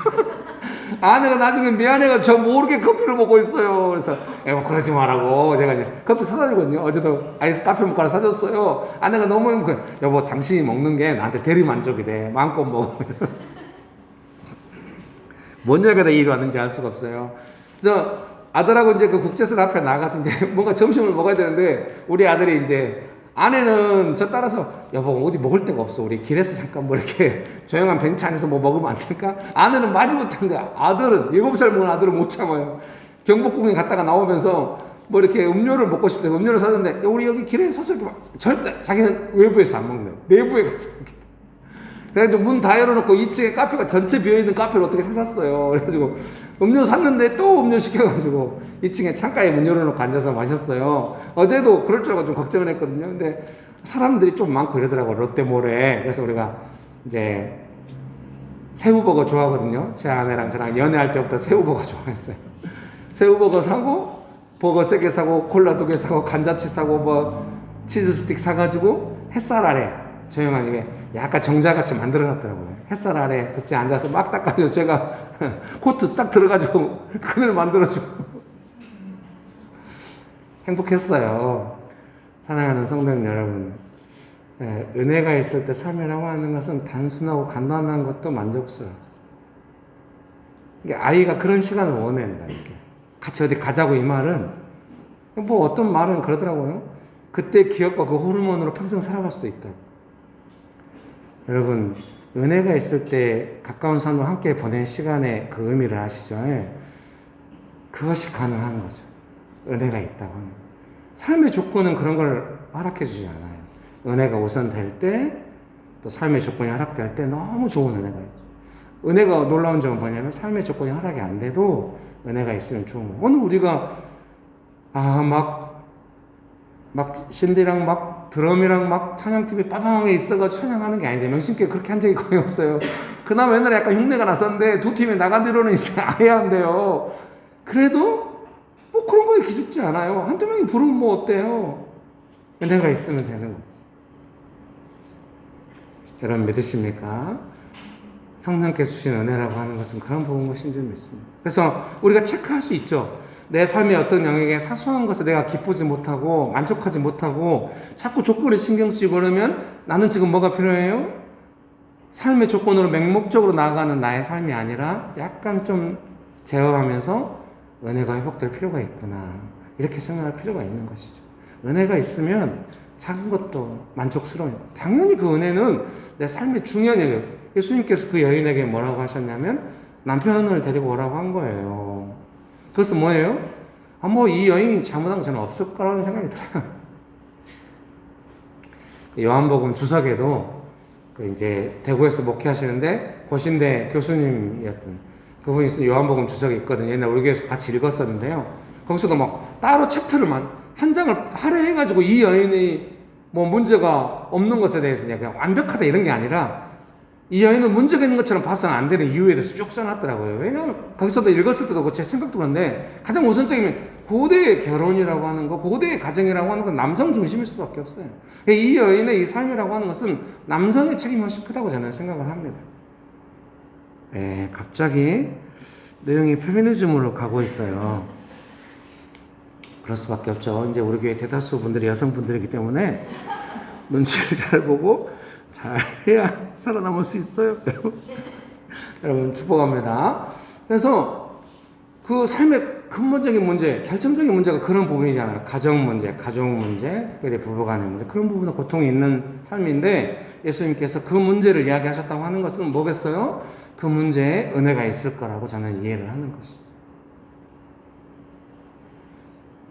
아내가 나중에 미안해가 저 모르게 커피를 먹고 있어요. 그래서 뭐 그러지 말라고 제가 이제 커피 사다 주거든요. 어제도 아이스 카페 모카를 사줬어요. 아내가 너무 행복해. 여보 당신이 먹는 게 나한테 대리 만족이 돼. 마음껏 먹어. 뭔 얘기가 일이 왔는지 알 수가 없어요. 그래서 아들하고 이제 그 국제선 앞에 나가서 이제 뭔가 점심을 먹어야 되는데 우리 아들이 이제 아내는 저 따라서 여보 어디 먹을 데가 없어. 우리 길에서 잠깐 뭐 이렇게 조용한 벤치 안에서 뭐 먹으면 안 될까? 아내는 말지 못하는데 아들은 7살 먹은 아들은 못 참아요. 경복궁에 갔다가 나오면서 뭐 이렇게 음료를 먹고 싶다고 음료를 사줬는데 우리 여기 길에 서서 이렇게 절대 자기는 외부에서 안 먹네요. 내부에 가서 먹겠다. 그래가지고 문 다 열어놓고 2층에 카페가 전체 비어있는 카페를 어떻게 샀어요. 그래가지고 음료 샀는데 또 음료 시켜가지고 2층에 창가에 문 열어놓고 앉아서 마셨어요. 어제도 그럴 줄 알고 좀 걱정을 했거든요. 근데 사람들이 좀 많고 이러더라고요. 롯데몰에. 그래서 우리가 이제 새우버거 좋아하거든요. 제 아내랑 저랑 연애할 때부터 새우버거 좋아했어요. 새우버거 사고 버거 3개 사고 콜라 2개 사고 감자칩 사고 뭐 치즈 스틱 사가지고 햇살 아래 조용한 이게 약간 정자같이 만들어놨더라고요. 햇살 아래 볕에 앉아서 막 닦아줘. 제가 코트 딱 들어가지고 그늘 만들어주고 행복했어요. 사랑하는 성도님 여러분, 은혜가 있을 때 삶이라고 하는 것은 단순하고 간단한 것도 만족스러워요. 아이가 그런 시간을 원한다. 이렇게 같이 어디 가자고 이 말은 뭐 어떤 말은 그러더라고요. 그때 기억과 그 호르몬으로 평생 살아갈 수도 있다. 여러분, 은혜가 있을 때 가까운 사람과 함께 보낸 시간의 그 의미를 아시죠? 그것이 가능한 거죠. 은혜가 있다고 하는. 삶의 조건은 그런 걸 허락해 주지 않아요. 은혜가 우선될 때, 또 삶의 조건이 허락될 때 너무 좋은 은혜가 있죠. 은혜가 놀라운 점은 뭐냐면 삶의 조건이 허락이 안 돼도 은혜가 있으면 좋은 거예요. 오늘 우리가 막 신디랑 막 드럼이랑 막 찬양팀이 빠방하게 있어가지고 찬양하는 게 아니죠. 명심교회 그렇게 한 적이 거의 없어요. 그나마 옛날에 약간 흉내가 났었는데 두 팀이 나간 뒤로는 이제 아예 안 돼요. 그래도 뭐 그런 거에 기죽지 않아요. 한두 명이 부르면 뭐 어때요? 은혜가 있으면 되는 거죠. 여러분 믿으십니까? 성령께서 주신 은혜라고 하는 것은 그런 부분 것인 줄 믿습니다. 그래서 우리가 체크할 수 있죠. 내 삶의 어떤 영역에 사소한 것에 내가 기쁘지 못하고 만족하지 못하고 자꾸 조건에 신경 쓰이고 그러면 나는 지금 뭐가 필요해요? 삶의 조건으로 맹목적으로 나아가는 나의 삶이 아니라 약간 좀 제어하면서 은혜가 회복될 필요가 있구나. 이렇게 생각할 필요가 있는 것이죠. 은혜가 있으면 작은 것도 만족스러워요. 당연히 그 은혜는 내 삶의 중요한 영역. 예수님께서 그 여인에게 뭐라고 하셨냐면 남편을 데리고 오라고 한 거예요. 그것은 뭐예요? 뭐 이 여인이 잘못한 거 저는 없을 거라는 생각이 들어요. 요한복음 주석에도 그 이제 대구에서 목회하시는데 고신대 교수님이었던 그분이 있어요. 요한복음 주석이 있거든요. 옛날 우리 교회에서 같이 읽었었는데요. 거기서도 막 따로 챕터를 한 장을 할애해가지고 이 여인이 뭐 문제가 없는 것에 대해서 그냥 완벽하다 이런 게 아니라 이 여인은 문제가 있는 것처럼 봐서는 안 되는 이유에 대해서 쭉 써놨더라고요. 왜냐하면 거기서도 읽었을 때도 제 생각도 그런데 가장 우선적인 고대의 결혼이라고 하는 거, 고대의 가정이라고 하는 건 남성 중심일 수밖에 없어요. 이 여인의 이 삶이라고 하는 것은 남성의 책임이 훨씬 크다고 저는 생각을 합니다. 갑자기 내용이 페미니즘으로 가고 있어요. 그럴 수밖에 없죠. 이제 우리 교회 대다수 분들이 여성분들이기 때문에 눈치를 잘 보고 잘 해야 살아남을 수 있어요. 여러분 축복합니다. 그래서 그 삶의 근본적인 문제, 결정적인 문제가 그런 부분이잖아요. 가정 문제, 가족 문제, 특별히 부부간의 문제, 그런 부분에 고통이 있는 삶인데 예수님께서 그 문제를 이야기하셨다고 하는 것은 뭐겠어요? 그 문제에 은혜가 있을 거라고 저는 이해를 하는 것이죠.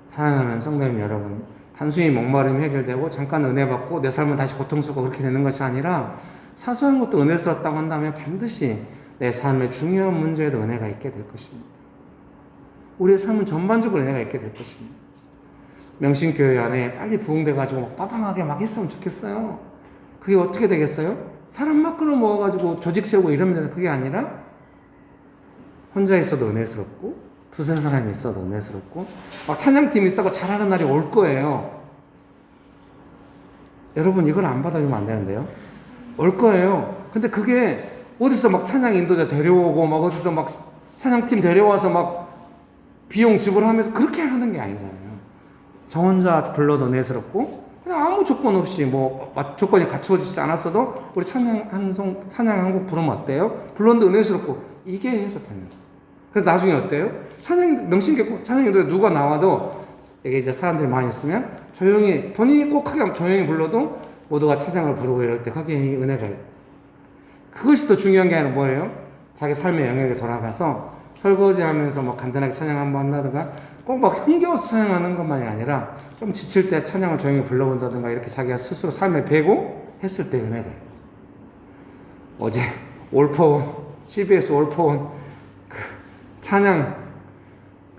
사랑하는 성도님 여러분, 단순히 목마름이 해결되고 잠깐 은혜 받고 내 삶은 다시 고통스럽고 그렇게 되는 것이 아니라 사소한 것도 은혜스럽다고 한다면 반드시 내 삶의 중요한 문제에도 은혜가 있게 될 것입니다. 우리의 삶은 전반적으로 은혜가 있게 될 것입니다. 명신교회 안에 빨리 부흥돼가지고 막 빠방하게 막 했으면 좋겠어요. 그게 어떻게 되겠어요? 사람 막 끌어모아가지고 조직 세우고 이러면 되는 그게 아니라 혼자 있어도 은혜스럽고 두세 사람이 있어도 은혜스럽고 막 찬양팀이 있어도 잘하는 날이 올 거예요. 여러분 이걸 안 받아주면 안 되는데요. 올 거예요. 근데 그게 어디서 막 찬양 인도자 데려오고 막 어디서 막 찬양팀 데려와서 막 비용 지불하면서 그렇게 하는 게 아니잖아요. 저 혼자 불러도 은혜스럽고 그냥 아무 조건 없이 뭐 조건이 갖추어지지 않았어도 우리 찬양 한 곡 부르면 어때요? 불렀는데 은혜스럽고 이게 해서 되는 거예요. 그래서 나중에 어때요? 명심겠고 찬양 인도에 누가 나와도 이게 이제 사람들이 많이 있으면 조용히 본인이 꼭 크게 조용히 불러도 모두가 찬양을 부르고 이럴 때 거기에 은혜가 있어요. 그것이 더 중요한 게 아니라 뭐예요? 자기 삶의 영역에 돌아가서 설거지하면서 뭐 간단하게 찬양 한번 한다든가 꼭 막 흥겨워서 찬양하는 것만이 아니라 좀 지칠 때 찬양을 조용히 불러본다든가 이렇게 자기가 스스로 삶에 배고 했을 때 은혜가 있어요. 어제 CBS 올포원 그 찬양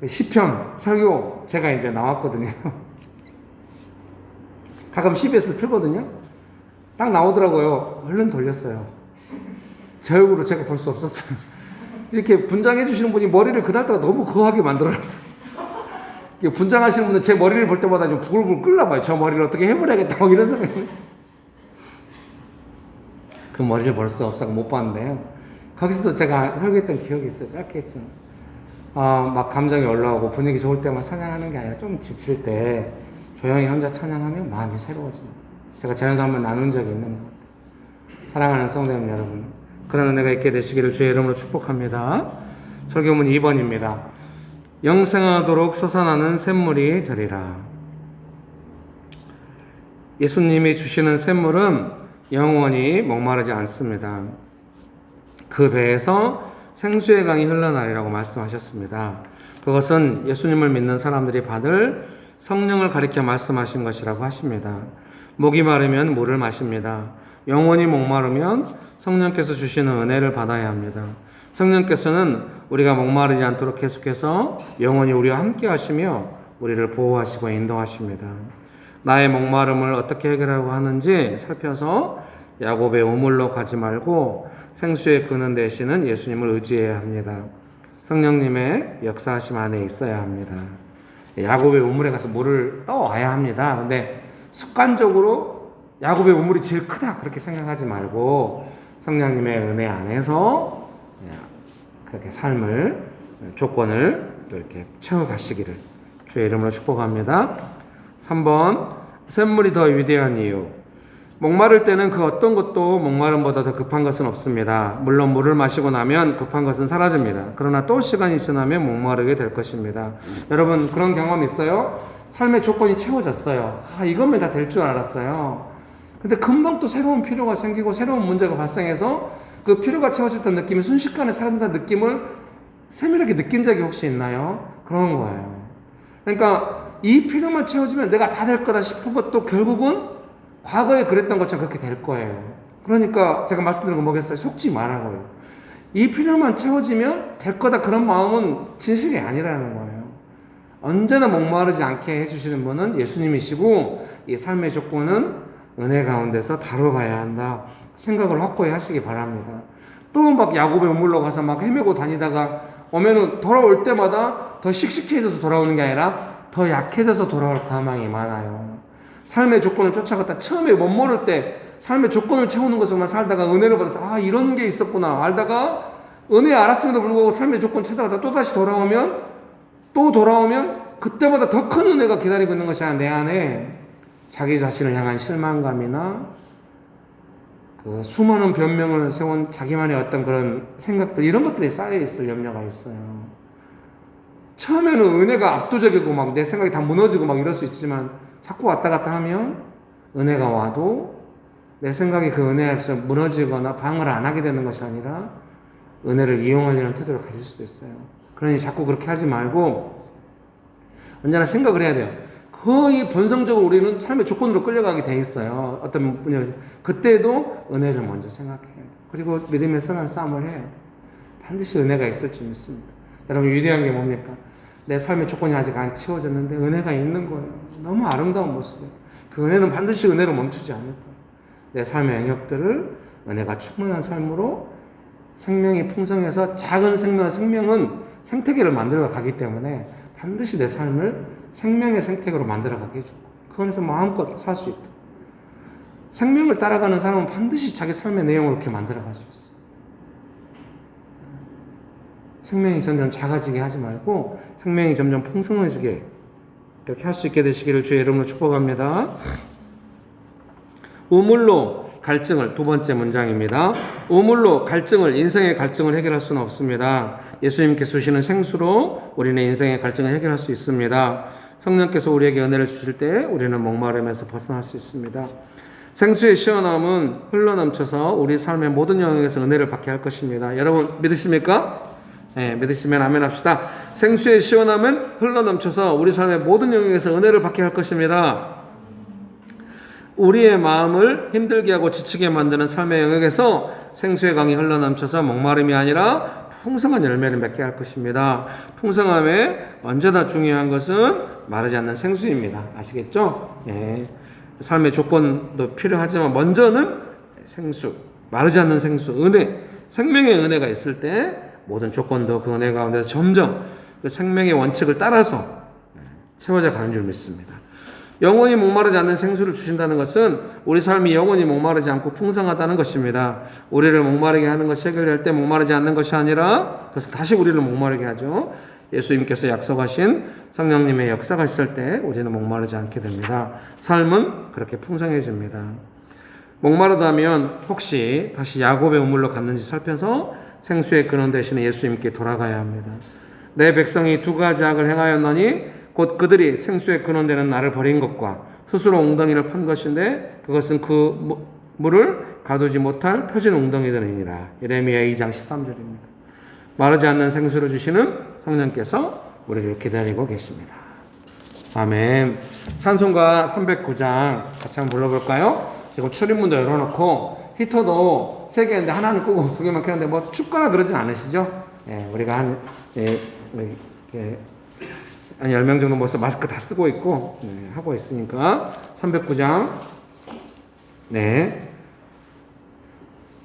그 시편 설교 제가 이제 나왔거든요. 가끔 CBS를 틀거든요. 딱 나오더라고요. 얼른 돌렸어요. 제 얼굴을 제가 볼 수 없었어요. 이렇게 분장해 주시는 분이 머리를 그날따라 너무 거하게 만들어놨어요. 분장하시는 분은 제 머리를 볼 때마다 좀 부글부글 끓나 봐요. 저 머리를 어떻게 해버려야겠다 뭐 이런 생각이. 그 머리를 볼 수 없어서 못 봤는데요. 거기서도 제가 설교했던 기억이 있어요. 짧게 했지만 막 감정이 올라오고 분위기 좋을 때만 찬양하는 게 아니라 좀 지칠 때 조용히 혼자 찬양하면 마음이 새로워집니다. 제가 전에도 한번 나눈 적이 있는 것 같아요. 사랑하는 성도님 여러분, 그런 은혜가 있게 되시기를 주의 이름으로 축복합니다. 설교문 2번입니다. 영생하도록 솟아나는 샘물이 되리라. 예수님이 주시는 샘물은 영원히 목마르지 않습니다. 그 배에서 생수의 강이 흘러나리라고 말씀하셨습니다. 그것은 예수님을 믿는 사람들이 받을 성령을 가리켜 말씀하신 것이라고 하십니다. 목이 마르면 물을 마십니다. 영원히 목마르면 성령께서 주시는 은혜를 받아야 합니다. 성령께서는 우리가 목마르지 않도록 계속해서 영원히 우리와 함께 하시며 우리를 보호하시고 인도하십니다. 나의 목마름을 어떻게 해결하고 하는지 살펴서 야곱의 우물로 가지 말고 생수의 근원 되시는 예수님을 의지해야 합니다. 성령님의 역사하심 안에 있어야 합니다. 야곱의 우물에 가서 물을 떠와야 합니다. 근데 습관적으로 야곱의 우물이 제일 크다 그렇게 생각하지 말고 성령님의 은혜 안에서 그렇게 삶을 조건을 이렇게 채워가시기를 주의 이름으로 축복합니다. 3번 샘물이 더 위대한 이유. 목마를 때는 그 어떤 것도 목마름보다 더 급한 것은 없습니다. 물론 물을 마시고 나면 급한 것은 사라집니다. 그러나 또 시간이 지나면 목마르게 될 것입니다. 여러분 그런 경험 있어요? 삶의 조건이 채워졌어요. 이거면 다 될 줄 알았어요. 근데 금방 또 새로운 필요가 생기고 새로운 문제가 발생해서 그 필요가 채워졌다는 느낌이 순식간에 사라진다는 느낌을 세밀하게 느낀 적이 혹시 있나요? 그런 거예요. 그러니까 이 필요만 채워지면 내가 다 될 거다 싶은 것도 결국은 과거에 그랬던 것처럼 그렇게 될 거예요. 그러니까 제가 말씀드린 건 뭐겠어요? 속지 말라고요. 이 필요만 채워지면 될 거다 그런 마음은 진실이 아니라는 거예요. 언제나 목마르지 않게 해주시는 분은 예수님이시고 이 삶의 조건은 은혜 가운데서 다뤄가야 한다 생각을 확고히 하시기 바랍니다. 또 막 야곱의 우물로 가서 막 헤매고 다니다가 오면은 돌아올 때마다 더 씩씩해져서 돌아오는 게 아니라 더 약해져서 돌아올 가망이 많아요. 삶의 조건을 쫓아갔다 처음에 못 모를 때 삶의 조건을 채우는 것으로만 살다가 은혜를 받아서 이런 게 있었구나 알다가 은혜 알았음에도 불구하고 삶의 조건 찾아가다 또 다시 돌아오면 그때마다 더 큰 은혜가 기다리고 있는 것이 아니라 내 안에 자기 자신을 향한 실망감이나 그 수많은 변명을 세운 자기만의 어떤 그런 생각들 이런 것들이 쌓여 있을 염려가 있어요. 처음에는 은혜가 압도적이고 막 내 생각이 다 무너지고 막 이럴 수 있지만 자꾸 왔다 갔다 하면 은혜가 와도 내 생각이 그 은혜 앞에서 무너지거나 방어를 안 하게 되는 것이 아니라 은혜를 이용하려는 태도를 가질 수도 있어요. 그러니 자꾸 그렇게 하지 말고 언제나 생각을 해야 돼요. 거의 본성적으로 우리는 삶의 조건으로 끌려가게 돼 있어요. 어떤 분야에서. 그때도 은혜를 먼저 생각해야 돼요. 그리고 믿음의 선한 싸움을 해야 돼요. 반드시 은혜가 있을 줄 믿습니다. 여러분, 위대한 게 뭡니까? 내 삶의 조건이 아직 안 채워졌는데 은혜가 있는 거예요. 너무 아름다운 모습이에요. 그 은혜는 반드시 은혜로 멈추지 않을 거예요. 내 삶의 영역들을 은혜가 충만한 삶으로 생명이 풍성해서 작은 생명은 생태계를 만들어 가기 때문에 반드시 내 삶을 생명의 생태계로 만들어 가게 해주고 그 안에서 마음껏 살 수 있다. 생명을 따라가는 사람은 반드시 자기 삶의 내용을 이렇게 만들어 갈 수 있어요. 생명이 점점 작아지게 하지 말고 생명이 점점 풍성해지게 이렇게 할 수 있게 되시기를 주의 이름으로 축복합니다. 우물로 갈증을, 두 번째 문장입니다. 우물로 갈증을, 인생의 갈증을 해결할 수는 없습니다. 예수님께서 주시는 생수로 우리는 인생의 갈증을 해결할 수 있습니다. 성령께서 우리에게 은혜를 주실 때 우리는 목마름에서 벗어날 수 있습니다. 생수의 시원함은 흘러넘쳐서 우리 삶의 모든 영역에서 은혜를 받게 할 것입니다. 여러분 믿으십니까? 네, 믿으시면 아멘 합시다. 생수의 시원함은 흘러넘쳐서 우리 삶의 모든 영역에서 은혜를 받게 할 것입니다. 우리의 마음을 힘들게 하고 지치게 만드는 삶의 영역에서 생수의 강이 흘러넘쳐서 목마름이 아니라 풍성한 열매를 맺게 할 것입니다. 풍성함에 언제나 중요한 것은 마르지 않는 생수입니다. 아시겠죠? 예. 삶의 조건도 필요하지만 먼저는 생수, 마르지 않는 생수, 은혜, 생명의 은혜가 있을 때 모든 조건도 그 은혜 가운데서 점점 그 생명의 원칙을 따라서 채워져 가는 줄 믿습니다. 영원히 목마르지 않는 생수를 주신다는 것은 우리 삶이 영원히 목마르지 않고 풍성하다는 것입니다. 우리를 목마르게 하는 것이 해결될 때 목마르지 않는 것이 아니라 그래서 다시 우리를 목마르게 하죠. 예수님께서 약속하신 성령님의 역사가 있을 때 우리는 목마르지 않게 됩니다. 삶은 그렇게 풍성해집니다. 목마르다면 혹시 다시 야곱의 우물로 갔는지 살펴서 생수의 근원 되시는 예수님께 돌아가야 합니다. 내 백성이 두 가지 악을 행하였노니 곧 그들이 생수의 근원 되는 나를 버린 것과 스스로 웅덩이를 판 것인데 그것은 그 물을 가두지 못할 터진 웅덩이들이니라. 예레미야 2장 13절입니다. 마르지 않는 생수를 주시는 성령께서 우리를 기다리고 계십니다. 아멘. 찬송가 309장 같이 한번 불러볼까요? 지금 출입문도 열어놓고 히터도 3개인데 하나는 끄고 2개만 켜는데 뭐 춥거나 그러진 않으시죠? 예, 우리가 한 10명 정도 모여서 마스크 다 쓰고 있고 하고 있으니까 309장 네.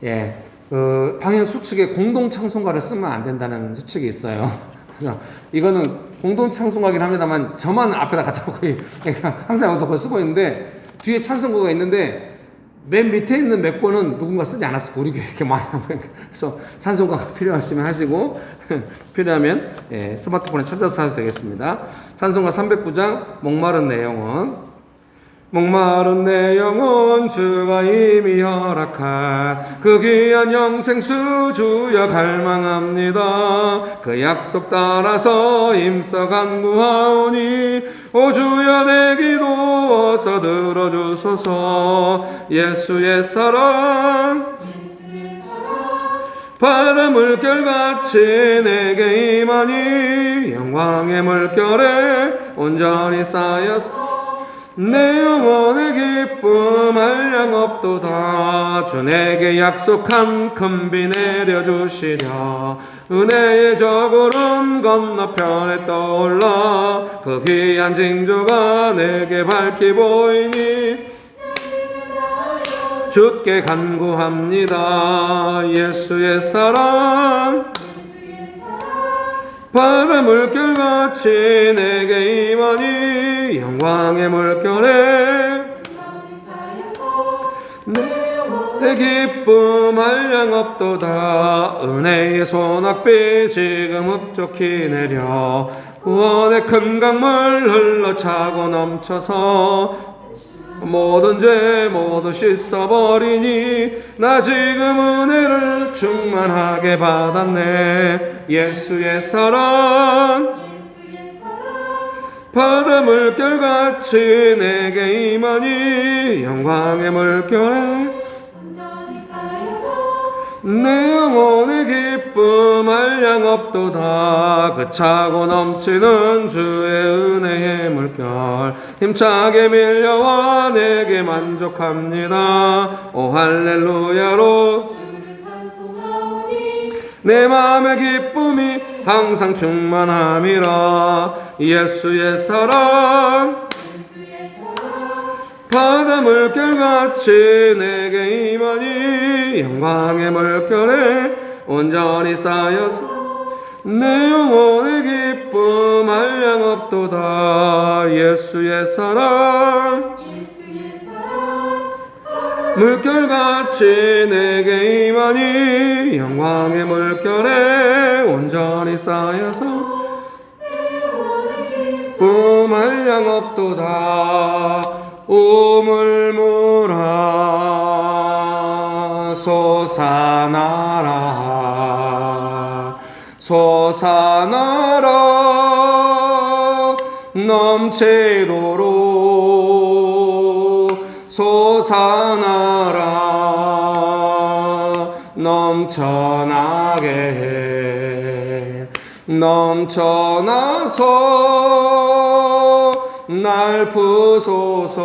예. 그 방역 수칙에 공동 찬송가를 쓰면 안 된다는 수칙이 있어요. 그래서 이거는 공동 찬송가긴 합니다만 저만 앞에다 갖다 놓고 항상 이것도 쓰고 있는데 뒤에 찬송가가 있는데 맨 밑에 있는 몇 권은 누군가 쓰지 않았을 거 우리 교회 이렇게 많이 하고 그래서 찬송가가 필요하시면 하시고 필요하면 스마트폰에 찾아서 하셔도 되겠습니다. 찬송가 309장 목마른 내 영혼 목마른 내 영혼 주가 이미 허락한 그 귀한 영생수 주여 갈망합니다. 그 약속 따라서 힘써 간구하오니 오 주여 내 기도 어서 들어주소서. 예수의 사랑 바다 물결같이 내게 임하니 영광의 물결에 온전히 쌓여서 내 영혼의 기쁨 한량 없도다. 주 내게 약속한 큰 비 내려주시랴. 은혜의 저구름 건너편에 떠올라 그 귀한 징조가 내게 밝히 보이니 주께 간구합니다. 예수의 사랑 바다 물결같이 내게 임하니 영광의 물결에 내 기쁨 한량 없도다. 은혜의 소낙비 지금 흡족히 내려 구원의 큰 강물 흘러차고 넘쳐서 모든 죄 모두 씻어버리니 나 지금 은혜를 충만하게 받았네. 예수의 사랑 바다 물결같이 내게 임하니 영광의 물결에 내 영혼의 기쁨 한량 없도다. 그 차고 넘치는 주의 은혜의 물결 힘차게 밀려와 내게 만족합니다. 오 할렐루야로 내 마음의 기쁨이 항상 충만함이라. 예수의 사랑 바다 물결같이 내게 임하니 영광의 물결에 온전히 쌓여서 내 영혼의 기쁨 한량 없도다. 예수의 사랑 물결같이 내게 임하니 영광의 물결에 온전히 쌓여서 기쁨 한량 없도다. 우물물아 솟아나라 솟아나라 넘치도록 솟아나라 넘쳐나게 해 넘쳐나서 날 부소서.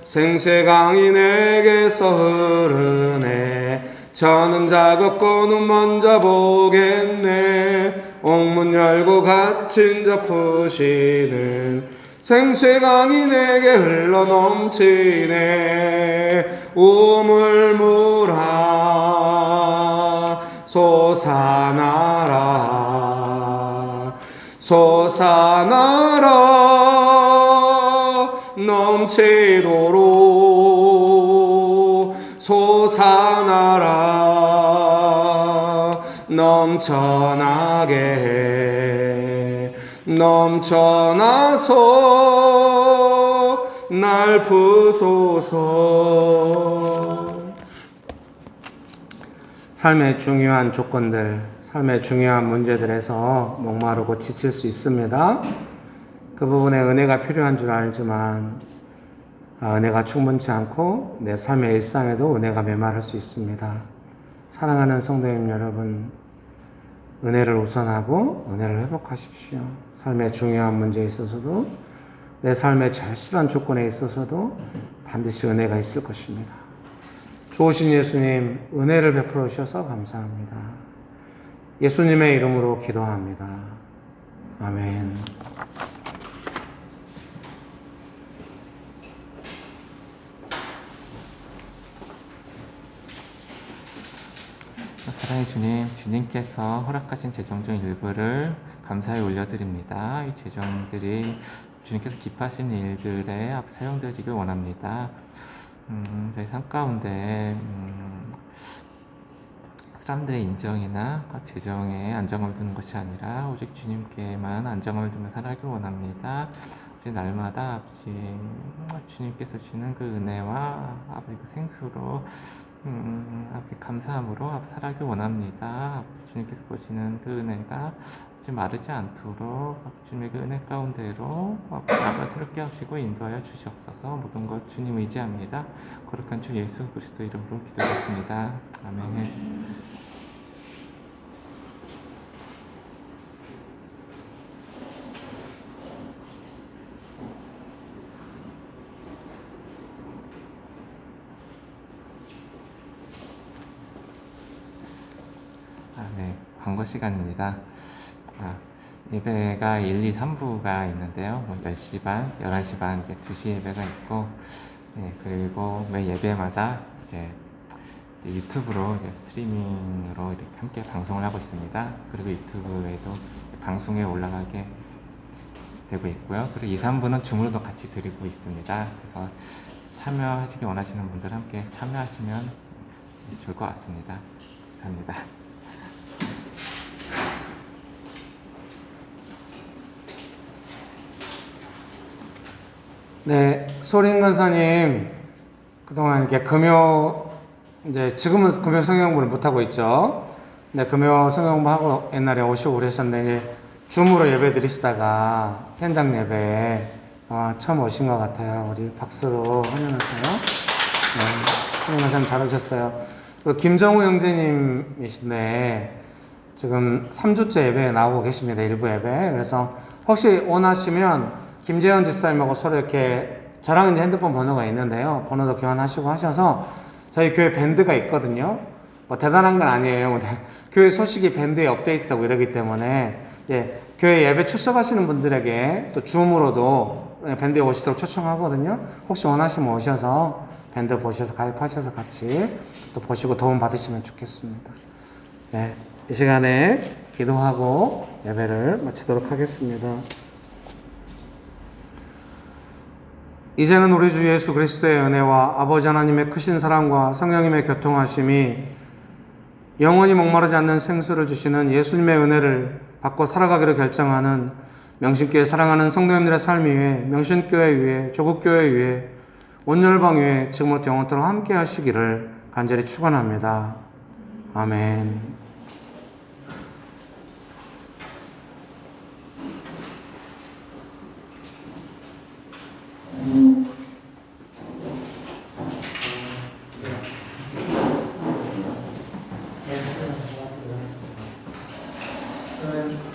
생수강이 내게서 흐르네. 저는 작업고 눈 먼저 보겠네. 옥문 열고 갇힌 자 푸시는 생수강이 내게 흘러 넘치네. 우물물아 솟아나라 솟아나라 넘치도록 솟아나라 넘쳐나게 해 넘쳐나서 날 부소서. 삶의 중요한 조건들, 삶의 중요한 문제들에서 목마르고 지칠 수 있습니다. 그 부분에 은혜가 필요한 줄 알지만 은혜가 충분치 않고 내 삶의 일상에도 은혜가 메마를 수 있습니다. 사랑하는 성도님 여러분, 은혜를 우선하고 은혜를 회복하십시오. 삶의 중요한 문제에 있어서도 내 삶의 절실한 조건에 있어서도 반드시 은혜가 있을 것입니다. 좋으신 예수님, 은혜를 베풀어 주셔서 감사합니다. 예수님의 이름으로 기도합니다. 아멘. 사랑의 주님, 주님께서 허락하신 재정 중 일부를 감사히 올려드립니다. 이 재정들이 주님께서 기뻐하신 일들에 앞 사용되어지길 원합니다. 저희 삶 가운데 사람들의 인정이나 재정에 안정을 두는 것이 아니라 오직 주님께만 안정을 두며 살아가길 원합니다. 아버지, 날마다 아버지 주님께서 주시는 그 은혜와 아버지 그 생수로 아버지 감사함으로 살아가길 원합니다. 아버지 주님께서 보시는 그 은혜가 마르지 않도록 주님의 그 은혜 가운데로 나가 새롭게 하시고 인도하여 주시옵소서. 모든 것 주님 의지합니다. 거룩한 주 예수 그리스도 이름으로 기도했습니다. 아멘. 네, 광고 시간입니다. 예배가 1, 2, 3부가 있는데요. 10시 반, 11시 반, 2시 예배가 있고, 네, 그리고 매 예배마다 이제 유튜브로 스트리밍으로 이렇게 함께 방송을 하고 있습니다. 그리고 유튜브에도 방송에 올라가게 되고 있고요. 그리고 2, 3부는 줌으로도 같이 드리고 있습니다. 그래서 참여하시기 원하시는 분들 함께 참여하시면 좋을 것 같습니다. 감사합니다. 네, 소린 권사님, 그동안 이렇게 지금은 금요 성경공부를 못하고 있죠. 네, 금요 성경공부 하고 옛날에 오시고 그러셨는데, 줌으로 예배 드리시다가 현장 예배에 처음 오신 것 같아요. 우리 박수로 환영하세요. 네, 선생님 잘하셨어요. 김정우 형제님이신데 지금 3주째 예배에 나오고 계십니다. 일부 예배. 그래서 혹시 원하시면 김재현 집사님하고 서로 이렇게 저랑 이제 핸드폰 번호가 있는데요. 번호도 교환하시고 하셔서 저희 교회 밴드가 있거든요. 뭐 대단한 건 아니에요. 근데 교회 소식이 밴드에 업데이트되고 이러기 때문에 이제 교회 예배 출석하시는 분들에게 또 줌으로도 밴드에 오시도록 초청하거든요. 혹시 원하시면 오셔서 밴드 보셔서 가입하셔서 같이 또 보시고 도움 받으시면 좋겠습니다. 네, 이 시간에 기도하고 예배를 마치도록 하겠습니다. 이제는 우리 주 예수 그리스도의 은혜와 아버지 하나님의 크신 사랑과 성령님의 교통하심이 영원히 목마르지 않는 생수를 주시는 예수님의 은혜를 받고 살아가기로 결정하는 명신교회 사랑하는 성도님들의 삶 위에, 명신교회 위에, 조국교회 위에, 온열방 위에 지금부터 영원토록 함께 하시기를 간절히 축원합니다. 아멘.